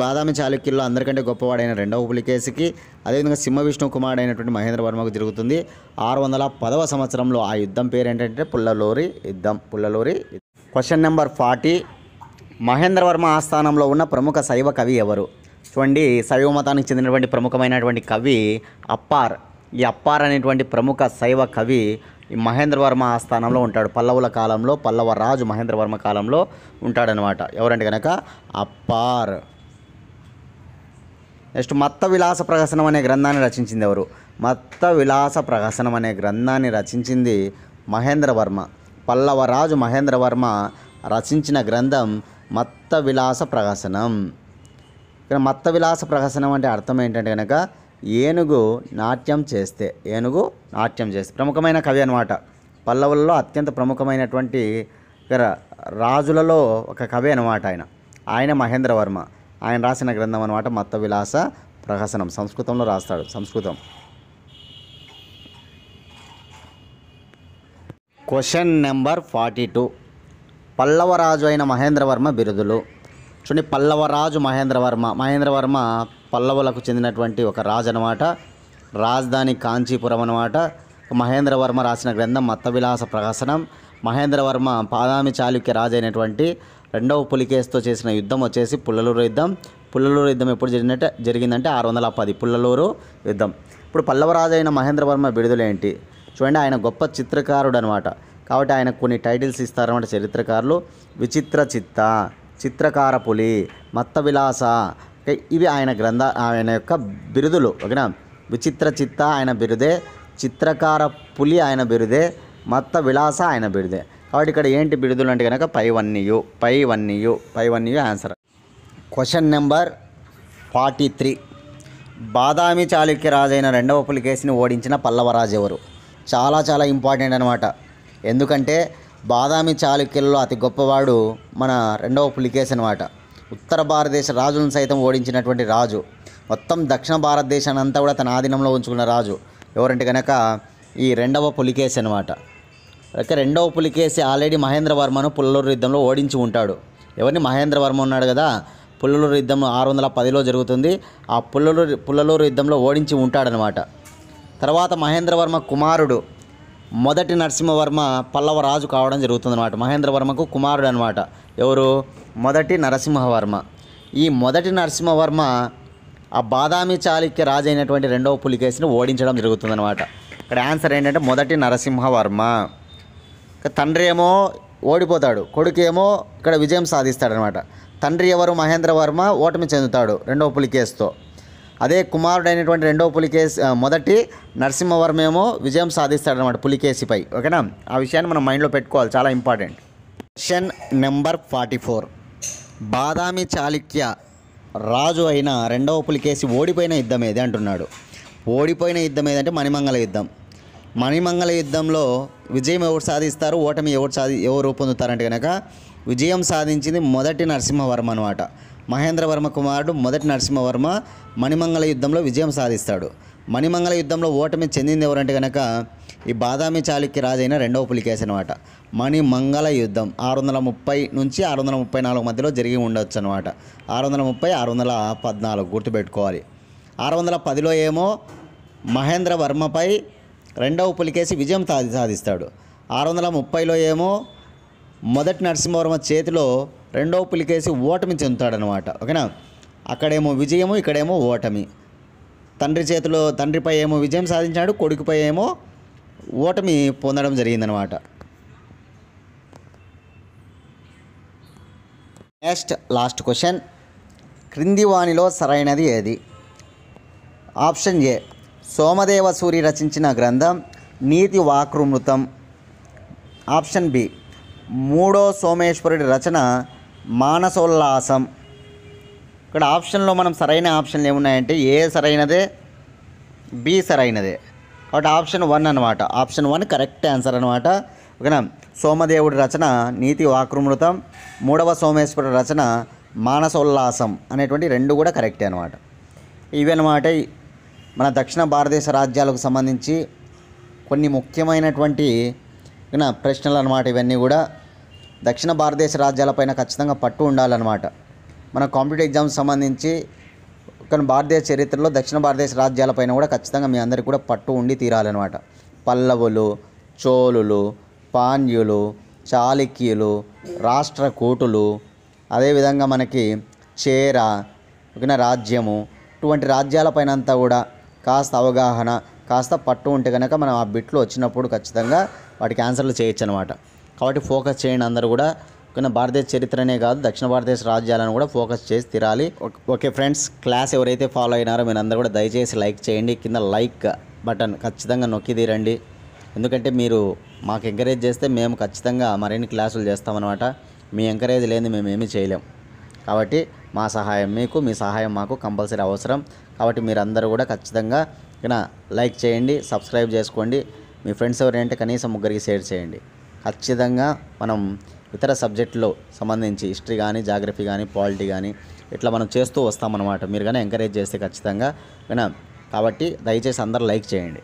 బాదామి చాళుక్యుల్లో అందరికంటే గొప్పవాడైన రెండవ పులికేశికి, అదేవిధంగా సింహ విష్ణు కుమారుడైనటువంటి మహేంద్రవర్మకు జరుగుతుంది. 610వ సంవత్సరంలో. ఆ యుద్ధం పేరు ఏంటంటే పుల్లలూరి యుద్ధం. పుల్లలూరి. Question number 40. మహేంద్రవర్మ ఆస్థానంలో ఉన్న ప్రముఖ శైవ కవి ఎవరు? చూడండి, శైవ మతానికి చెందినటువంటి ప్రముఖమైనటువంటి కవి అప్పార్. ఈ అప్పార్ అనేటువంటి ప్రముఖ శైవ కవి ఈ మహేంద్రవర్మ ఆస్థానంలో ఉంటాడు. పల్లవుల కాలంలో, పల్లవ రాజు మహేంద్రవర్మ కాలంలో ఉంటాడనమాట. ఎవరంటే కనుక అప్పార్. నెక్స్ట్, మత్త విలాస ప్రహసనం అనే గ్రంథాన్ని రచించింది ఎవరు? మత్త విలాస ప్రహసనం అనే గ్రంథాన్ని రచించింది మహేంద్రవర్మ. పల్లవ రాజు మహేంద్రవర్మ రచించిన గ్రంథం మత్త విలాస ప్రహసనం. ఇక్కడ మత్త విలాస ప్రహసనం అంటే అర్థం ఏంటంటే కనుక ఏనుగు నాట్యం చేస్తే. ఏనుగు నాట్యం చేస్తే ప్రముఖమైన కవి అనమాట. పల్లవులలో అత్యంత ప్రముఖమైనటువంటి రాజులలో ఒక కవి అనమాట ఆయన మహేంద్రవర్మ. ఆయన రాసిన గ్రంథం అనమాట మత్త విలాస ప్రహసనం. సంస్కృతంలో రాస్తాడు. సంస్కృతం. Question number 42. పల్లవరాజు అయిన మహేంద్రవర్మ బిరుదులు. చూడండి, పల్లవరాజు మహేంద్రవర్మ. మహేంద్రవర్మ పల్లవులకు చెందినటువంటి ఒక రాజు అనమాట. రాజధాని కాంచీపురం అనమాట. మహేంద్రవర్మ రాసిన గ్రంథం మత్త విలాస ప్రహసనం. మహేంద్రవర్మ బాదామి చాళుక్య రాజు అయినటువంటి రెండవ పులికేశితో చేసిన యుద్ధం వచ్చేసి పుల్లలూరు యుద్ధం. పుల్లలూరు యుద్ధం ఎప్పుడు జరిగిందంటే 610. పుల్లలూరు యుద్ధం. ఇప్పుడు పల్లవరాజు అయిన మహేంద్రవర్మ బిరుదులు ఏంటి? చూడండి, ఆయన గొప్ప చిత్రకారుడు అనమాట. కాబట్టి ఆయన కొన్ని టైటిల్స్ ఇస్తారన్నమాట చరిత్రకారులు. విచిత్ర చిత్త, చిత్రకార పులి, మత్త విలాస, ఇవి ఆయన యొక్క బిరుదులు. ఓకేనా. విచిత్ర చిత్త ఆయన బిరుదే, చిత్రకార పులి ఆయన బిరుదే, మత్త విలాస ఆయన బిరుదే. కాబట్టి ఇక్కడ ఏంటి బిరుదులు అంటే కనుక పైవన్నీయు answer. Question number 43. Badami Chalukya రాజైన రెండవ పులికేశిని ఓడించిన పల్లవరాజు ఎవరు? చాలా చాలా ఇంపార్టెంట్ అనమాట. ఎందుకంటే బాదామి చాళుక్యులలో అతి గొప్పవాడు మన రెండవ పులికేశి అనమాట. ఉత్తర భారతదేశ రాజులను సైతం ఓడించినటువంటి రాజు. మొత్తం దక్షిణ భారతదేశాన్ని అంతా కూడా తన ఆధీనంలో ఉంచుకున్న రాజు ఎవరంటే కనుక ఈ రెండవ పులికేశి అనమాట. అయితే రెండవ పులికేశి ఆల్రెడీ మహేంద్రవర్మను పుల్లలూరు యుద్ధంలో ఓడించి ఉంటాడు. ఎవరిని? మహేంద్రవర్మ ఉన్నాడు కదా. పుల్లలూరు యుద్ధం 610లో జరుగుతుంది. ఆ పుల్లలూరు యుద్ధంలో ఓడించి ఉంటాడనమాట. తర్వాత మహేంద్రవర్మ కుమారుడు మొదటి నరసింహవర్మ పల్లవ రాజు కావడం జరుగుతుందన్నమాట. మహేంద్రవర్మకు కుమారుడు అనమాట. ఎవరు? మొదటి నరసింహవర్మ. ఈ మొదటి నరసింహవర్మ ఆ బాదామి చాళుక్య రాజు అయినటువంటి రెండవ పులికేశిని ఓడించడం జరుగుతుందన్నమాట. ఇక్కడ ఆన్సర్ ఏంటంటే మొదటి నరసింహవర్మ. తండ్రి ఏమో ఓడిపోతాడు, కొడుకేమో ఇక్కడ విజయం సాధిస్తాడనమాట. తండ్రి ఎవరు? మహేంద్రవర్మ ఓటమి చెందుతాడు రెండవ పులికేశితో. అదే కుమారుడైనటువంటి రెండవ పులికేశి మొదటి నరసింహవర్మ ఏమో విజయం సాధిస్తాడనమాట పులికేశిపై. ఓకేనా. ఆ విషయాన్ని మనం మైండ్లో పెట్టుకోవాలి, చాలా important. Question number 44. Badami Chalukya రాజు అయిన రెండవ పులికేశి ఓడిపోయిన యుద్ధం ఏది అంటున్నాడు. ఓడిపోయిన యుద్ధం ఏదంటే మణిమంగళ యుద్ధం. మణిమంగళ యుద్ధంలో విజయం ఎవరు సాధిస్తారు, ఓటమి ఎవరు పొందుతారంటే కనుక విజయం సాధించింది మొదటి నరసింహవర్మ అనమాట. మహేంద్రవర్మ కుమారుడు మొదటి నరసింహవర్మ మణిమంగళ యుద్ధంలో విజయం సాధిస్తాడు. మణిమంగళ యుద్ధంలో ఓటమి చెందింది ఎవరంటే కనుక ఈ బాదామి చాళుక్య రాజైన రెండవ పులికేశి అనమాట. మణిమంగళ యుద్ధం 630 నుంచి 634 మధ్యలో జరిగి ఉండొచ్చు అనమాట. 630, 614 గుర్తుపెట్టుకోవాలి. 610లో ఏమో మహేంద్రవర్మపై రెండవ పులికేశి విజయం సాధిస్తాడు. 630లో ఏమో మొదటి నరసింహవర్మ చేతిలో రెండవ పులికేశి ఓటమి చెందుతాడనమాట. ఓకేనా. అక్కడేమో విజయము, ఇక్కడేమో ఓటమి. తండ్రిపై ఏమో విజయం సాధించాడు, కొడుకుపై ఏమో ఓటమి పొందడం జరిగిందనమాట. Next last question. క్రింది వానిలో సరైనది ఏది? ఆప్షన్ ఏ సోమదేవ సూరి రచించిన గ్రంథం నీతి వాక్ృమృతం. ఆప్షన్ బి మూడో సోమేశ్వరుడి రచన మానసోల్లాసం. ఇక్కడ ఆప్షన్లో మనం సరైన ఆప్షన్లు ఏమున్నాయంటే ఏ సరైనదే, బి సరైనదే. కాబట్టి ఆప్షన్ 1 అనమాట. ఆప్షన్ 1 కరెక్ట్ ఆన్సర్ అనమాట. ఓకేనా. సోమదేవుడి రచన నీతి వాకృమృతం, మూడవ సోమేశ్వర రచన మానసోల్లాసం అనేటువంటి 2 కూడా కరెక్టే అనమాట. ఇవి అనమాట మన దక్షిణ భారతదేశ రాజ్యాలకు సంబంధించి కొన్ని ముఖ్యమైనటువంటి ప్రశ్నలు అనమాట. ఇవన్నీ కూడా దక్షిణ భారతదేశ రాజ్యాలపైన ఖచ్చితంగా పట్టు ఉండాలన్నమాట. మన కాంపిటేటివ్ ఎగ్జామ్స్ సంబంధించి కానీ భారతదేశ చరిత్రలో దక్షిణ భారతదేశ రాజ్యాలపైన కూడా ఖచ్చితంగా మీ అందరికీ కూడా పట్టు ఉండి తీరాలన్నమాట. పల్లవులు, చోళులు, పాండ్యులు, చాళుక్యులు, రాష్ట్రకూటులు, అదేవిధంగా మనకి చేర రాజ్యము, ఇటువంటి రాజ్యాలపైన అంతా కూడా కాస్త అవగాహన, కాస్త పట్టు ఉంటే కనుక మనం ఆ బిట్లు వచ్చినప్పుడు ఖచ్చితంగా వాటికి ఆన్సర్లు చేయొచ్చు అనమాట. కాబట్టి ఫోకస్ చేయండి అందరూ కూడా. భారతదేశ చరిత్రనే కాదు దక్షిణ భారతదేశ రాజ్యాలను కూడా ఫోకస్ చేసి తీరాలి. ఓకే ఫ్రెండ్స్, క్లాస్ ఎవరైతే ఫాలో అయినారో మీరు అందరూ కూడా దయచేసి లైక్ చేయండి. కింద లైక్ బటన్ ఖచ్చితంగా నొక్కి తీరండి. ఎందుకంటే మీరు మాకు ఎంకరేజ్ చేస్తే మేము ఖచ్చితంగా మరిన్ని క్లాసులు చేస్తామన్నమాట. మీ ఎంకరేజ్ లేని మేము ఏమీ చేయలేం. కాబట్టి మా సహాయం మీకు, మీ సహాయం మాకు కంపల్సరీ అవసరం. కాబట్టి మీరందరూ కూడా ఖచ్చితంగా లైక్ చేయండి, సబ్స్క్రైబ్ చేసుకోండి. మీ ఫ్రెండ్స్ ఎవరంటే కనీసం 3కి షేర్ చేయండి. ఖచ్చితంగా మనం ఇతర సబ్జెక్టులో సంబంధించి హిస్టరీ కానీ, జాగ్రఫీ కానీ, పాలిటీ కానీ ఇట్లా మనం చేస్తూ వస్తామన్నమాట. మీరు కానీ ఎంకరేజ్ చేస్తే ఖచ్చితంగా కాబట్టి దయచేసి అందరూ లైక్ చేయండి.